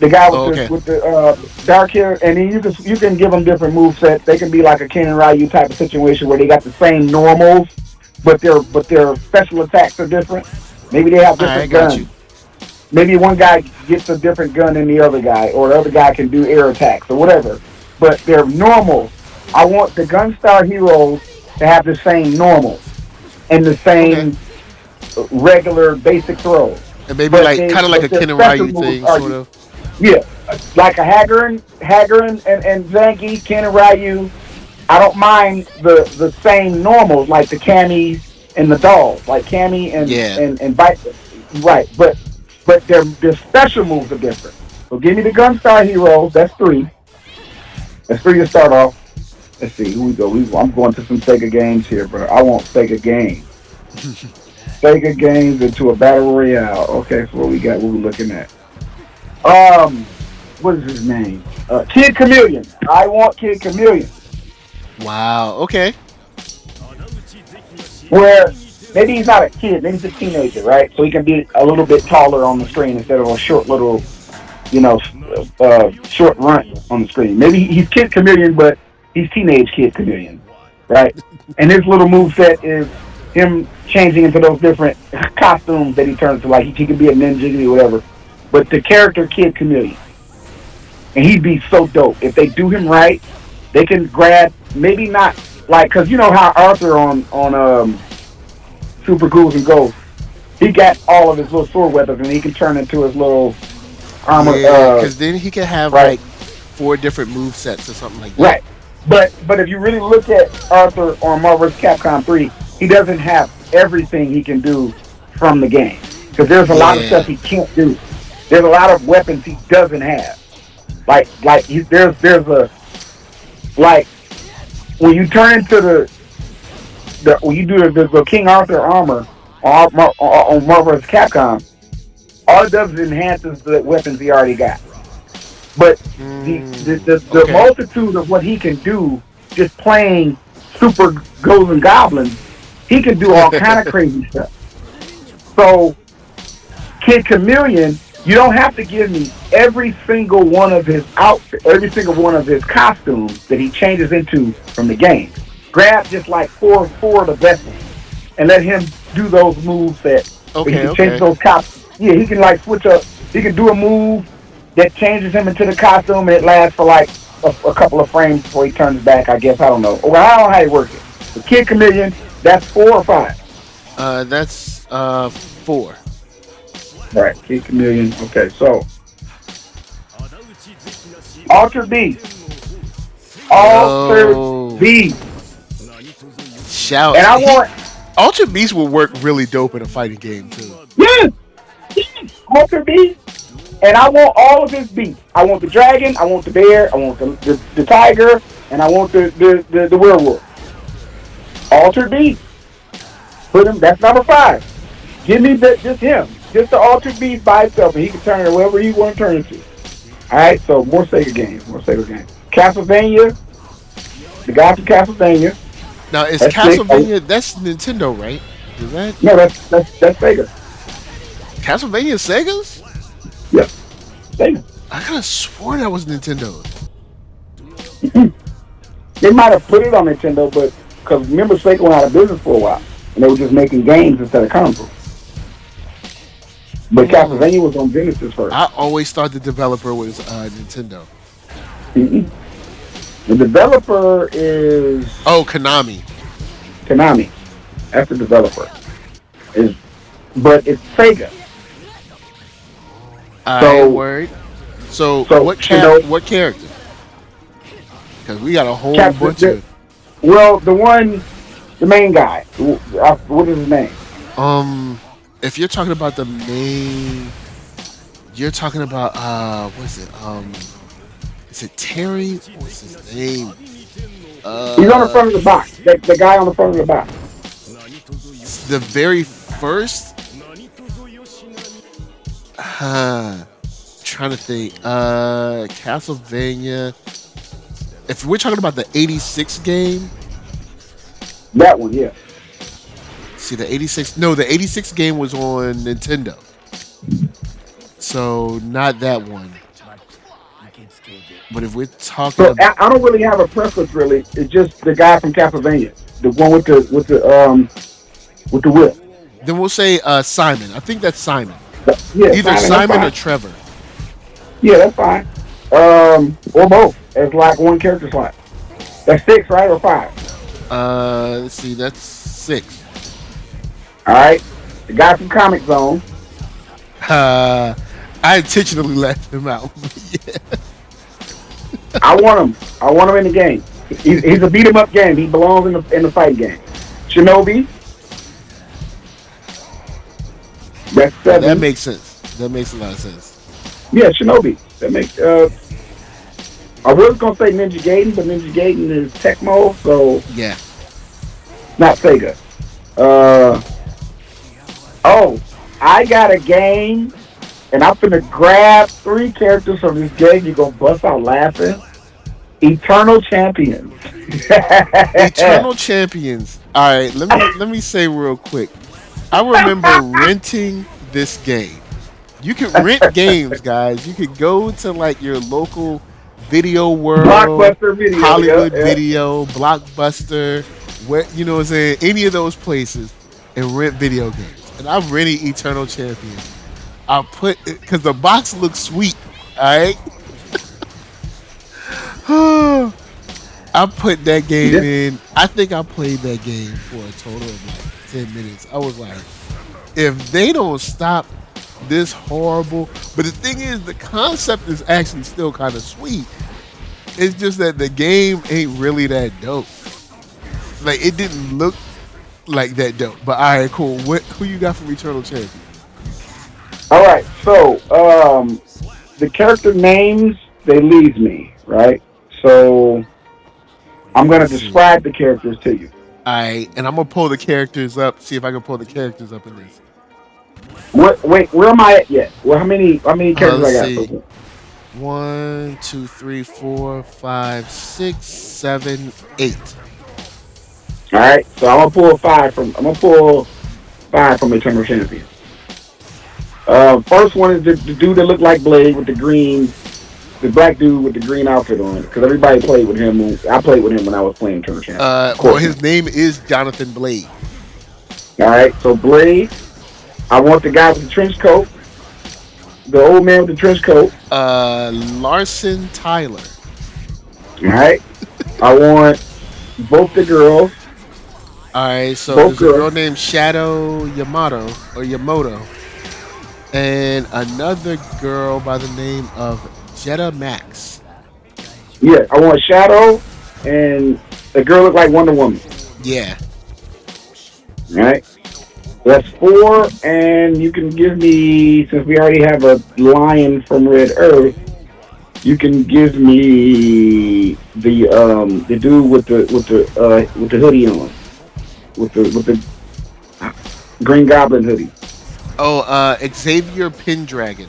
the guy with the dark hair, and then you can give them different movesets. They can be like a Ken and Ryu type of situation where they got the same normals, but their special attacks are different. Maybe they have different guns. Maybe one guy gets a different gun than the other guy, or the other guy can do air attacks or whatever. But they're normal. I want the Gunstar Heroes to have the same normals and the same regular basic throws. And maybe kind of like a Ken and Ryu thing, sort of. Yeah, like a Haggard and Zangief, Ken and Ryu. I don't mind the same normals, like the Camis and the dolls, like Cammy and Bison. Right, but their special moves are different. So give me the Gunstar Heroes. That's 3. That's 3 to start off. Let's see, here we go. I'm going to some Sega games here, bro. I want Sega games. Sega games into a battle royale. Okay, so what we got? What we looking at? What is his name? Kid Chameleon. I want Kid Chameleon. Wow. Okay. Where maybe he's not a kid, maybe he's a teenager, right? So he can be a little bit taller on the screen instead of a short little, short runt on the screen. Maybe he's Kid Chameleon, but he's teenage Kid Chameleon, right? And his little moveset is him changing into those different costumes that he turns to. Like he can be a ninja or whatever. But the character Kid Chameleon. And he'd be so dope. If they do him right, they can grab, maybe not, like, because you know how Arthur on Super Ghouls and Ghosts, he got all of his little sword weapons and he can turn into his little armor. Yeah, because then he can have, like, 4 different movesets or something like that. Right. But if you really look at Arthur on Marvel vs. Capcom 3, he doesn't have everything he can do from the game. Because there's a lot of stuff he can't do. There's a lot of weapons he doesn't have. There's a, like, when you turn into when you do the King Arthur armor on Marvel vs. Capcom, all it does is enhances the weapons he already got. But the multitude of what he can do, just playing Super Ghosts and Goblins, he can do all kind of crazy stuff. So, Kid Chameleon, you don't have to give me every single one of his outfits, every single one of his costumes that he changes into from the game. Grab just like four of the best ones and let him do those moves that he can change those costumes. Yeah, he can like switch up. He can do a move that changes him into the costume, and it lasts for like a couple of frames before he turns back. I guess I don't know. Well, I don't know how he works it. The Kid Chameleon, that's 4 or 5. That's 4. Right, Kid Chameleon. Okay, so Altered Beast. Altered Beast. Shout. And I want Altered Beast will work really dope in a fighting game too. Yes. Altered Beast. And I want all of his beasts. I want the dragon, I want the bear, I want the tiger, and I want the werewolf. Altered Beast. Put him, that's number 5. Give me just him. Just the Altered Beast by itself, and he can turn it wherever you want to turn it to. Alright, so more Sega games. Castlevania. The guy from Castlevania. Now is Castlevania that's Nintendo, right? Is that No, that's Sega. Castlevania is Sega's? Yep. Sega. I could have sworn that was Nintendo. They might have put it on Nintendo, but because remember Sega went out of business for a while, and they were just making games instead of consoles. But Castlevania was on Genesis first. I always thought the developer was Nintendo. The developer is Konami. Konami. That's the developer. But it's Sega. Word. So what character? Because we got a whole bunch of. Well, the main guy. What is his name? If you're talking about the main, you're talking about what is it? Is it Terry? What's his name? He's on the front of the box. The guy on the front of the box. The very first. Trying to think. Castlevania. If we're talking about the 86 game. That one, yeah. See, the 86. No, the 86 game was on Nintendo. So, not that one. But if we're talking so I don't really have a preference, really. It's just the guy from Castlevania. The one with the whip. Then we'll say Simon. I think that's Simon. Yeah, either Simon or Trevor. Yeah, that's fine. Or both. It's like one character slot. That's 6, right? Or 5? Let's see. That's 6. All right. The guy from Comic Zone. I intentionally left him out. Yeah. I want him in the game. He's a beat 'em up game. He belongs in the fight game. Shinobi. That's 7. That makes sense. That makes a lot of sense. Yeah, Shinobi. That makes. I was gonna say Ninja Gaiden, but Ninja Gaiden is Tecmo, so yeah, not Sega. I got a game, and I'm finna grab 3 characters from this game. You're gonna bust out laughing. Eternal Champions. Eternal Champions. All right, let me say real quick. I remember renting this game. You can rent games, guys. You could go to like your local Video World, Blockbuster Video, Hollywood Video, Blockbuster, what you know what I'm saying, any of those places, and rent video games. And I'm renting Eternal Champions. I put because the box looks sweet. All right. I put that game in. I think I played that game for a total of like 10 minutes. I was like, if they don't stop this horrible, but the thing is, the concept is actually still kind of sweet. It's just that the game ain't really that dope. Like, it didn't look like that dope. But all right, cool. Who you got from Eternal Champion? All right, so the character names, they leave me, right? So I'm gonna describe the characters to you. All right, and I'm gonna pull the characters up. See if I can pull the characters up in this. Wait, where am I at yet? Well, how many characters I got? See. 1, 2, 3, 4, 5, 6, 7, 8. All right, so I'm gonna pull 5 from Eternal Champion. First one is the dude that looked like Blade with the black dude with the green outfit on. Because everybody played with him. I played with him when I was playing Eternal Champion. Well, his name is Jonathan Blade. All right. So Blade. I want the guy with the trench coat. The old man with the trench coat. Larson Tyler. All right. I want both the girls. All right, so Both there's a girl girls. named Shadow Yamato or Yamoto, and another girl by the name of Jetta Max. Yeah. I want Shadow and the girl look like Wonder Woman. Yeah. All right. That's four, and you can give me, since we already have a lion from Red Earth, you can give me the dude with the hoodie on, with the Green Goblin hoodie. Oh, Xavier Pendragon.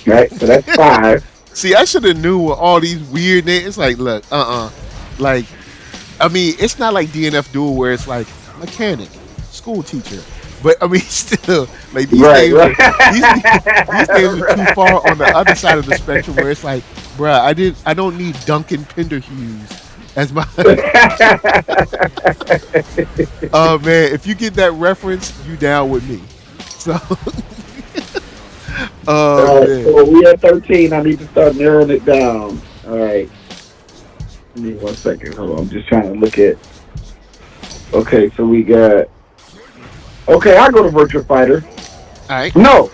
Right, so that's five. See, I should have knew with all these weird names. It's like, look, like, I mean, it's not like DNF Duel where it's like mechanic, school teacher. But I mean, still, like these Right, names, right. these names are too far on the other side of the spectrum. Where it's like, bruh, I don't need Duncan Penderhughes as my. Oh man, if you get that reference, you down with me. So, oh man, So we at 13. I need to start narrowing it down. All right. Give me 1 second. Hold on. I'm just trying to look at. Okay, so we got. Okay, I'll go to Virtua Fighter. all right. No,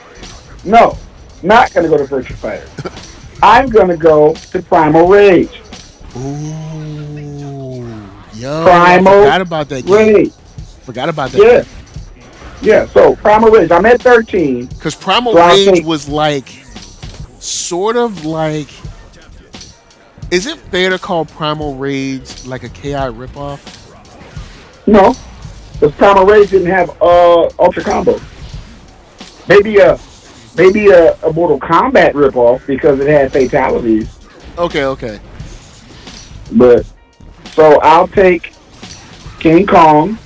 not gonna go to Virtua Fighter. I'm gonna go to Primal Rage. Ooh, yo, I Primal forgot about that game. Rage. Forgot about that. Yeah, Game. yeah. So Primal Rage. I'm at 13. Because Primal So Rage was like, sort of like, is it fair to call Primal Rage like a KI ripoff? No, because Primal Rage didn't have Ultra Combo. Maybe a Mortal Kombat ripoff because it had fatalities. Okay. But so I'll take King Kong.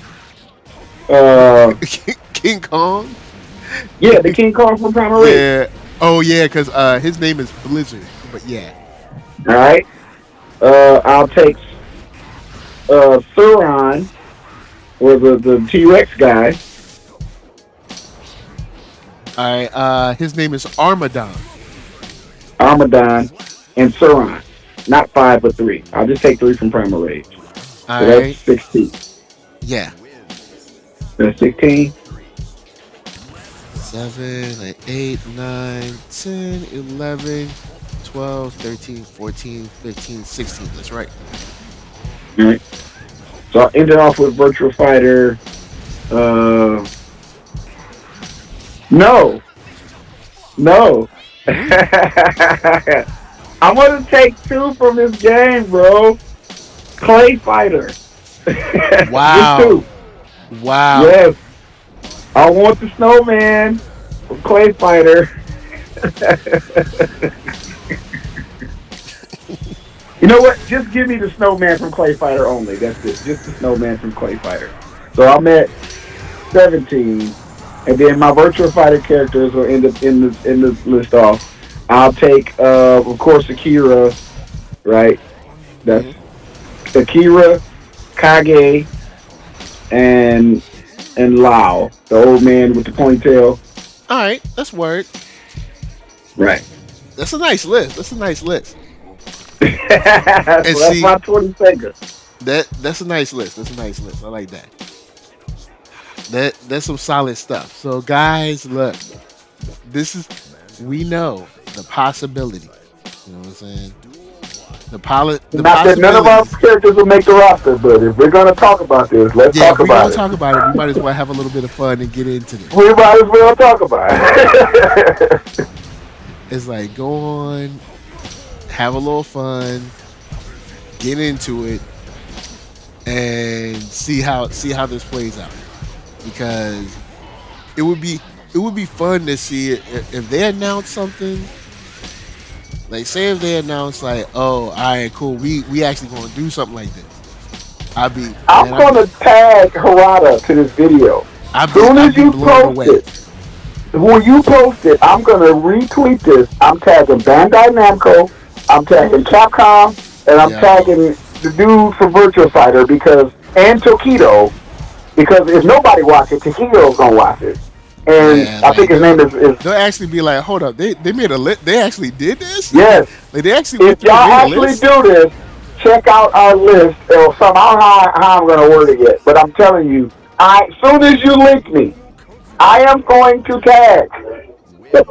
Uh, King Kong? yeah, the King Kong from Primal Rage. Yeah. Oh, yeah, because his name is Blizzard. But yeah. All right. I'll take Sauron, or the T-Rex guy. All right. His name is Armadon. Armadon, and Sauron. Not five, but three. I'll just take three from Primal Rage. All So right. that's 16. Yeah. That's 16. 7, 8, 9, 10, 11, 12, 13, 14, 15, 16. That's right. All right. So I'll end it off with Virtua Fighter. No. I'm gonna take two from this game, bro. Clay Fighter. Wow. Just two. Wow. Yes. I want the snowman from Clay Fighter. You know what? Just give me the snowman from Clay Fighter only. That's it. Just the snowman from Clay Fighter. So I'm at 17, and then my Virtua Fighter characters will end up in the list off. I'll take, of course, Akira. Right. That's Akira, Kage, and Lao, the old man with the ponytail. All right. That's word. Right. That's a nice list. So that's see, my 20 seconds. That's a nice list. I like that. That's some solid stuff. So guys, look, we know the possibility. You know what I'm saying? The Not that none of our characters will make the roster, but if we're gonna talk about this, let's talk about it. If we're gonna talk about it, we might as well have a little bit of fun and get into this. We might as well talk about it. It's like go on, have a little fun, get into it, and see how this plays out. Because it would be fun to see it if they announce something. Like say if they announce like, oh, all right, cool, we actually gonna do something like this. I'm gonna tag Harada to this video. As soon as you post it, when you post it, I'm gonna retweet this. I'm tagging Bandai Namco, I'm tagging Capcom, and I'm tagging the dude from Virtua Fighter and Tokido, Because if nobody watches it, Tahiro's gonna watch it. And Yeah, I think his name is they'll actually be like, hold up, they made a list. They actually did this. yes. Like they actually went If through y'all and made a actually list. do this, check out our list or somehow how I'm gonna word it yet. But I'm telling you, as soon as you link me, I am going to tag the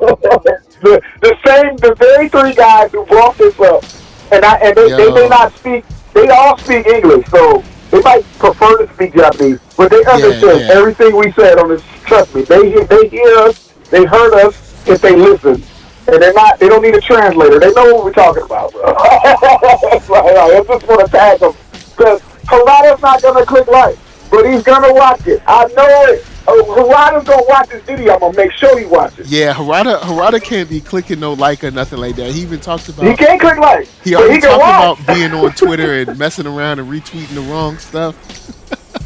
very three guys who brought this up, and they may not speak. They all speak English, so they might prefer to speak Japanese, but they understand everything we said on this. Trust me, they hear us, they heard us if they listen, and they don't need a translator. They know what we're talking about, bro. I just want to tag them because Harada's not gonna click like, but he's gonna watch it. I know it. Harada's gonna watch this video. I'm gonna make sure he watches. Yeah, Harada can't be clicking no like or nothing like that. He even talked about he can't click like. He already talked about being on Twitter and messing around and retweeting the wrong stuff.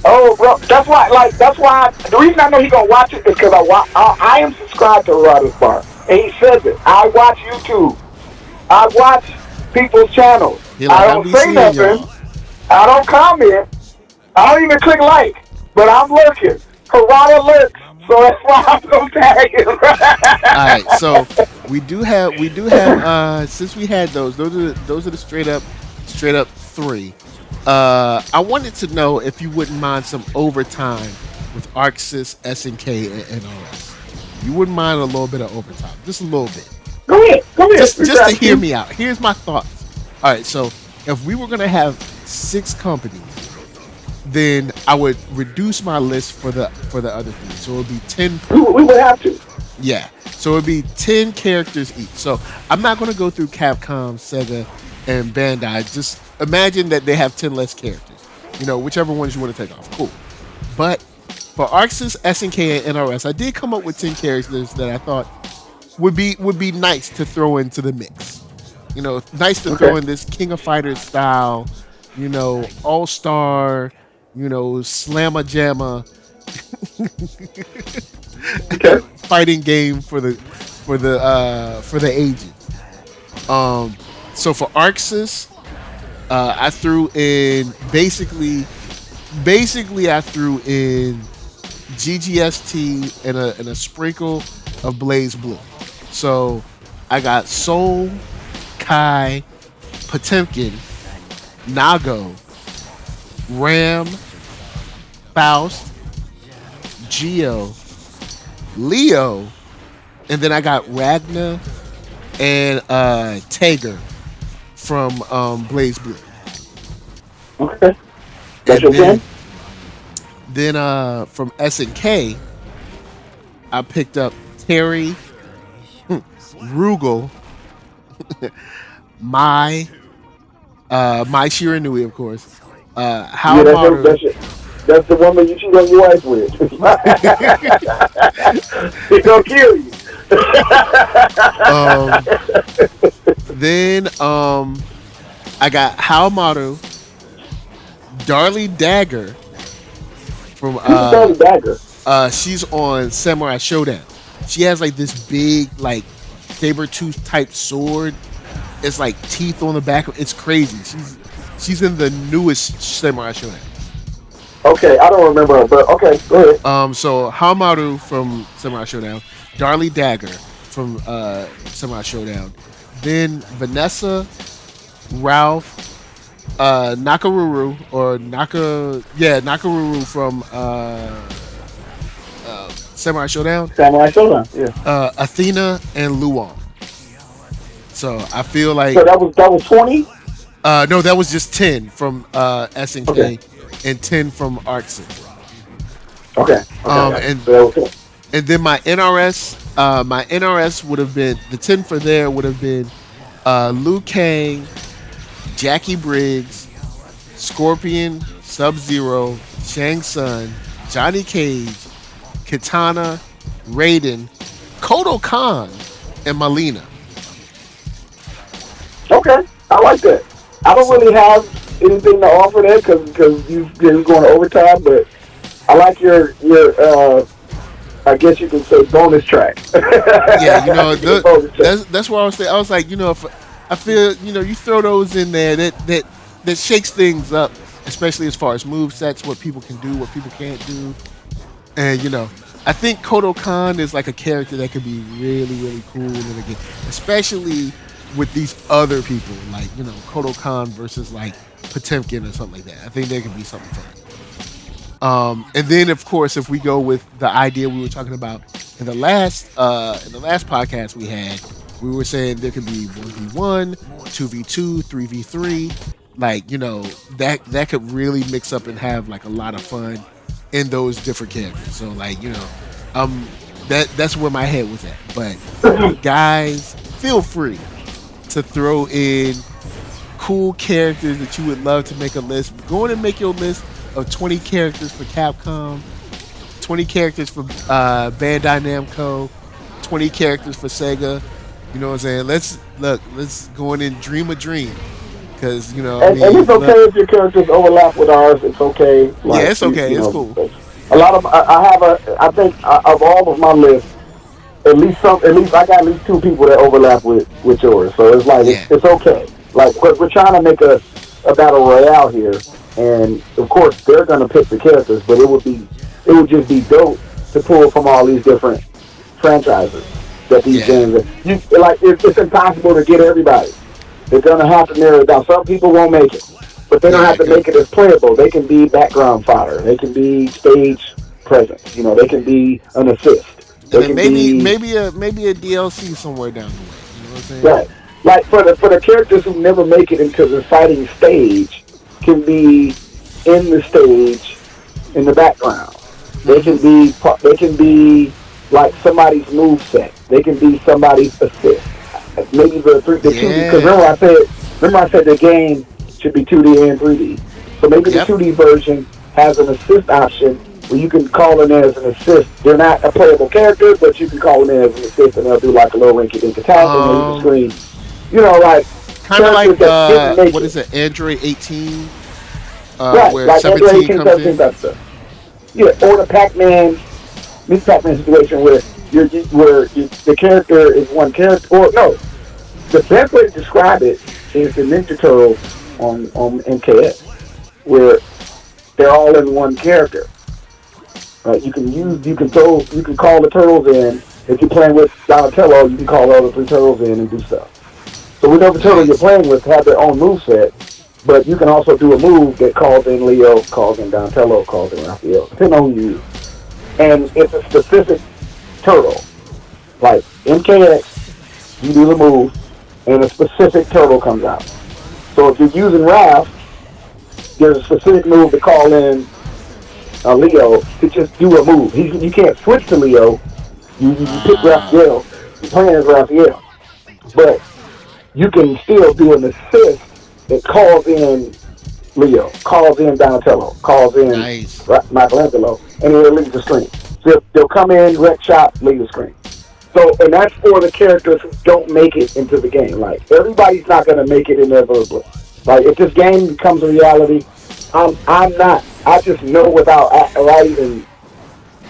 Oh, bro, that's why. The reason I know he gonna watch it is because I am subscribed to Harada's Bar, and he says it. I watch YouTube. I watch people's channels. Like, I don't say nothing. Y'all. I don't comment. I don't even click like, but I'm lurking. Harada lurks, so that's why I'm gonna tag him. All right, so we do have since we had those are the straight up three. I wanted to know if you wouldn't mind some overtime with ArcSys, SNK, and NRS. You wouldn't mind a little bit of overtime, just a little bit. Go ahead. Just to hear me out. Here's my thoughts. All right, so if we were gonna have 6 companies, then I would reduce my list for the other three. So it would be 10. We would have to. Yeah. So it would be 10 characters each. So I'm not going to go through Capcom, Sega, and Bandai. Just imagine that they have 10 less characters. You know, whichever ones you want to take off. Cool. But for ArcSys, SNK, and NRS, I did come up with 10 characters that I thought would be nice to throw into the mix. You know, nice to throw in this King of Fighters style, you know, all-star, you know, slamma jamma fighting game for the ages. So for ArcSys, I threw in basically I threw in GGST and a sprinkle of Blaze Blue. So I got Soul, Kai, Potemkin, Nago, Ram, Faust, Geo, Leo, and then I got Ragnar and Tager from Blaze Blue. Okay. That's your plan? Then from SNK, I picked up Terry, Rugal, Mai Shiranui, of course. That's the woman you cheat on your wife with. He's gonna kill you. Then I got Haomaru, Darlie Dagger from Darlie Dagger? She's on Samurai Showdown. She has like this big like saber tooth type sword. It's like teeth on the back. It's crazy. She's in the newest Samurai Showdown. Okay, I don't remember her, but okay, go ahead. So Haomaru from Samurai Showdown, Darlie Dagger from Samurai Showdown, then Vanessa, Ralph, Nakaruru from Samurai Showdown. Yeah. Athena and Luong. So I feel like so that was 20. No, that was just 10 from SNK. Okay. And 10 from ArcSys. Okay. And then my NRS would have been the 10 for there would have been Liu Kang, Jackie Briggs, Scorpion, Sub-Zero, Shang Tsung, Johnny Cage, Kitana, Raiden, Kodo Khan, and Malina. Okay, I like that. I don't really have anything to offer there because you're going to overtime, but I like your I guess you can say bonus track. Yeah, you know, that's what I was saying. I was like, you know, if I feel, you know, you throw those in there that shakes things up especially as far as move sets, what people can do, what people can't do. And I think Kodo Khan is like a character that could be really, really cool in the game, especially with these other people, like Kodo Khan versus like Potemkin or something like that. I think there could be something fun. And then of course, if we go with the idea we were talking about in the last podcast we had, we were saying there could be 1v1, 2v2, 3v3, like that could really mix up and have like a lot of fun in those different characters. So like that's where my head was at. But guys, feel free to throw in cool characters that you would love to make a list. Go on and make your list of 20 characters for Capcom, 20 characters for Bandai Namco, 20 characters for Sega. You know what I'm saying? Let's go in and dream a dream. Because and it's okay if your characters overlap with ours. It's okay. Like, yeah, it's okay. It's cool. A lot of I think of all of my lists, at least I got at least 2 people that overlap with yours. So it's like it's okay. Like we're trying to make a battle royale here, and of course they're gonna pick the characters, but it would just be dope to pull from all these different franchises that these games are. It's impossible to get everybody. They're gonna have to narrow it down. Some people won't make it, but they don't have to make it as playable. They can be background fodder. They can be stage presence. They can be an assist. They and then maybe a DLC somewhere down the way. You know what I'm saying? Right. Like for the characters who never make it into the fighting stage, can be in the stage in the background. They can be like somebody's move set. They can be somebody's assist. Maybe the 2D, because remember I said the game should be 2D and 3D. So maybe the 2D version has an assist option where you can call them in as an assist. They're not a playable character, but you can call them in as an assist, and they'll do like a little rinky-dink attack on the screen. Like kind of like what is it, Android 18? Right, where like 17 Android 18, comes 17 in. That stuff. Yeah, or the Pac-Man situation where the character is one character, or no, the best way to describe it is the Ninja Turtles on MKS, where they're all in one character. Right? You can call the turtles in. If you're playing with Donatello, you can call all the 3 turtles in and do stuff. So whatever turtle you're playing with have their own move set, but you can also do a move that calls in Leo, calls in Donatello, calls in Raphael, depending on who you use. And it's a specific turtle. Like MKX, you do the move, and a specific turtle comes out. So if you're using Raph, there's a specific move to call in Leo to just do a move. You can't switch to Leo. You pick Raphael. You're playing as Raphael. But you can still do an assist that calls in Leo, calls in Donatello, calls in Michelangelo, and it'll leave the screen. So they'll come in, wreck shop, leave the screen. So, and that's for the characters who don't make it into the game. Like, everybody's not going to make it inevitably. Like, if this game becomes a reality, I just know without even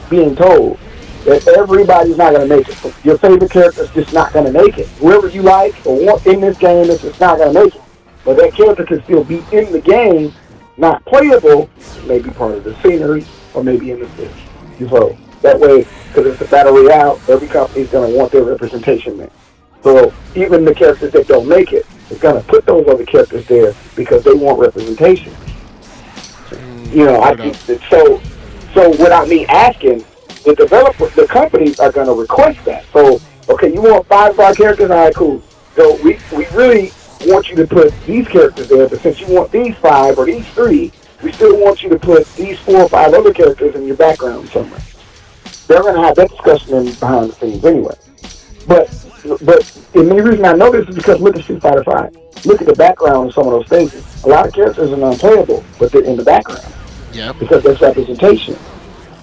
being told that everybody's not going to make it. Your favorite character's just not going to make it. Whoever you like or want in this game is just not going to make it. But that character can still be in the game, not playable, maybe part of the scenery, or maybe in the fish. So that way, because it's a battle royale, every company's going to want their representation there. So even the characters that don't make it, it's going to put those other characters there because they want representation. I think that, so without me asking, the companies are going to request that. So, okay, you want 5-star characters? All right, cool. So we really want you to put these characters there, but since you want these 5 or these 3, we still want you to put these 4 or 5 other characters in your background somewhere. They're going to have that discussion behind the scenes anyway. But the main reason I know this is because look at Street Fighter V. Look at the background of some of those stages. A lot of characters are unplayable, but they're in the background. Yep. Because that's representation.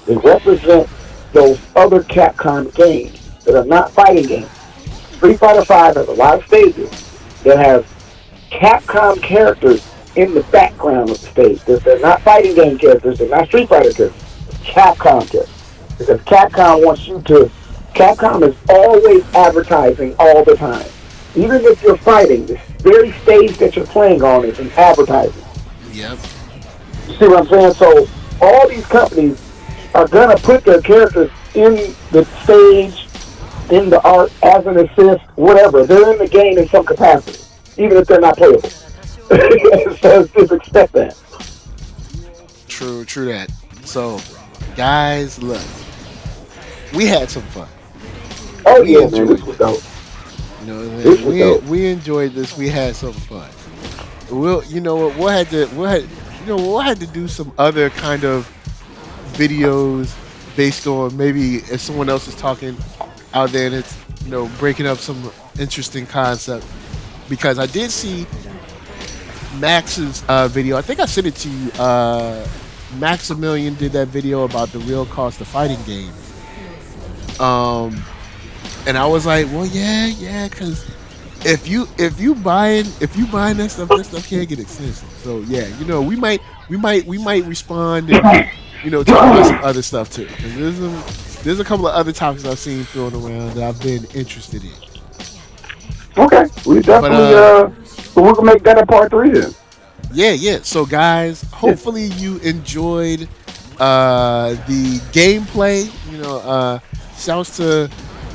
They represent those other Capcom games that are not fighting games. Street Fighter V has a lot of stages that have Capcom characters in the background of the stage. They're not fighting game characters, they're not Street Fighter characters, Capcom characters. Because Capcom wants you to... Capcom is always advertising all the time. Even if you're fighting, the very stage that you're playing on is an advertising. Yep. You see what I'm saying? So all these companies are gonna put their characters in the stage, in the art, as an assist, whatever. They're in the game in some capacity, even if they're not playable. So just expect that. True that. So, guys, look, we had some fun. Oh We yeah, man, this enjoyed was this. dope. You know, what I'm This saying? was we dope. we enjoyed this. We had some fun. We'll, you know what? We'll had to do some other kind of videos based on maybe if someone else is talking out there and it's breaking up some interesting concept because I did see Max's video. I think I sent it to you. Maximilian did that video about the real cost of fighting games. Um, and I was like, well, yeah, because if you buying that stuff can't get expensive. So yeah, we might respond and talk about some other stuff too. 'Cause there's a couple of other topics I've seen thrown around that I've been interested in. Okay, we But definitely so we're gonna make that a part three then. yeah. So guys, Yeah. hopefully you enjoyed the gameplay. Shouts to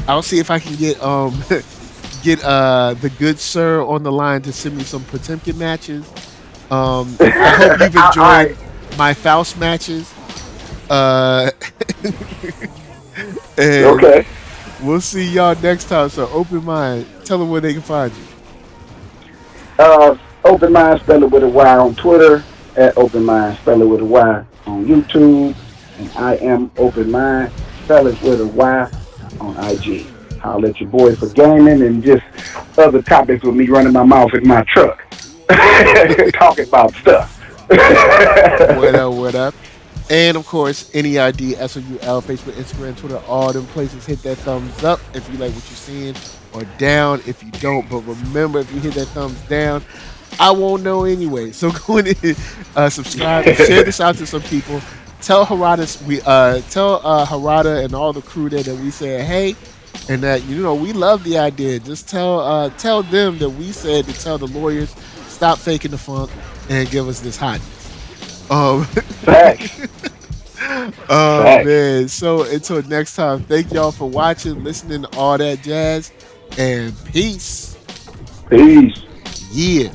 I'll see if I can get get the good sir on the line to send me some Potemkin matches. I hope you've enjoyed I, my Faust matches. Uh, and okay. we'll see y'all next time. So open mind. Tell them where they can find you. Open Mind, spell it with a Y on Twitter, at Open Mind, spell it with a Y on YouTube, and I am Open Mind, spell it with a Y on IG. I'll let your boy for gaming and just other topics with me running my mouth in my truck, talking about stuff. What up? What up? And of course, NERD, SOUL, Facebook, Instagram, Twitter, all them places. Hit that thumbs up if you like what you're seeing, or down if you don't. But remember, if you hit that thumbs down, I won't know anyway. So go in and subscribe, share this out to some people. Tell Harada and all the crew there that we said hey, and that we love the idea. Just tell them that we said to tell the lawyers stop faking the funk and give us this hotness. Um, Facts. oh Facts. man! So until next time, thank y'all for watching, listening, all that jazz, and peace. Peace. Yeah.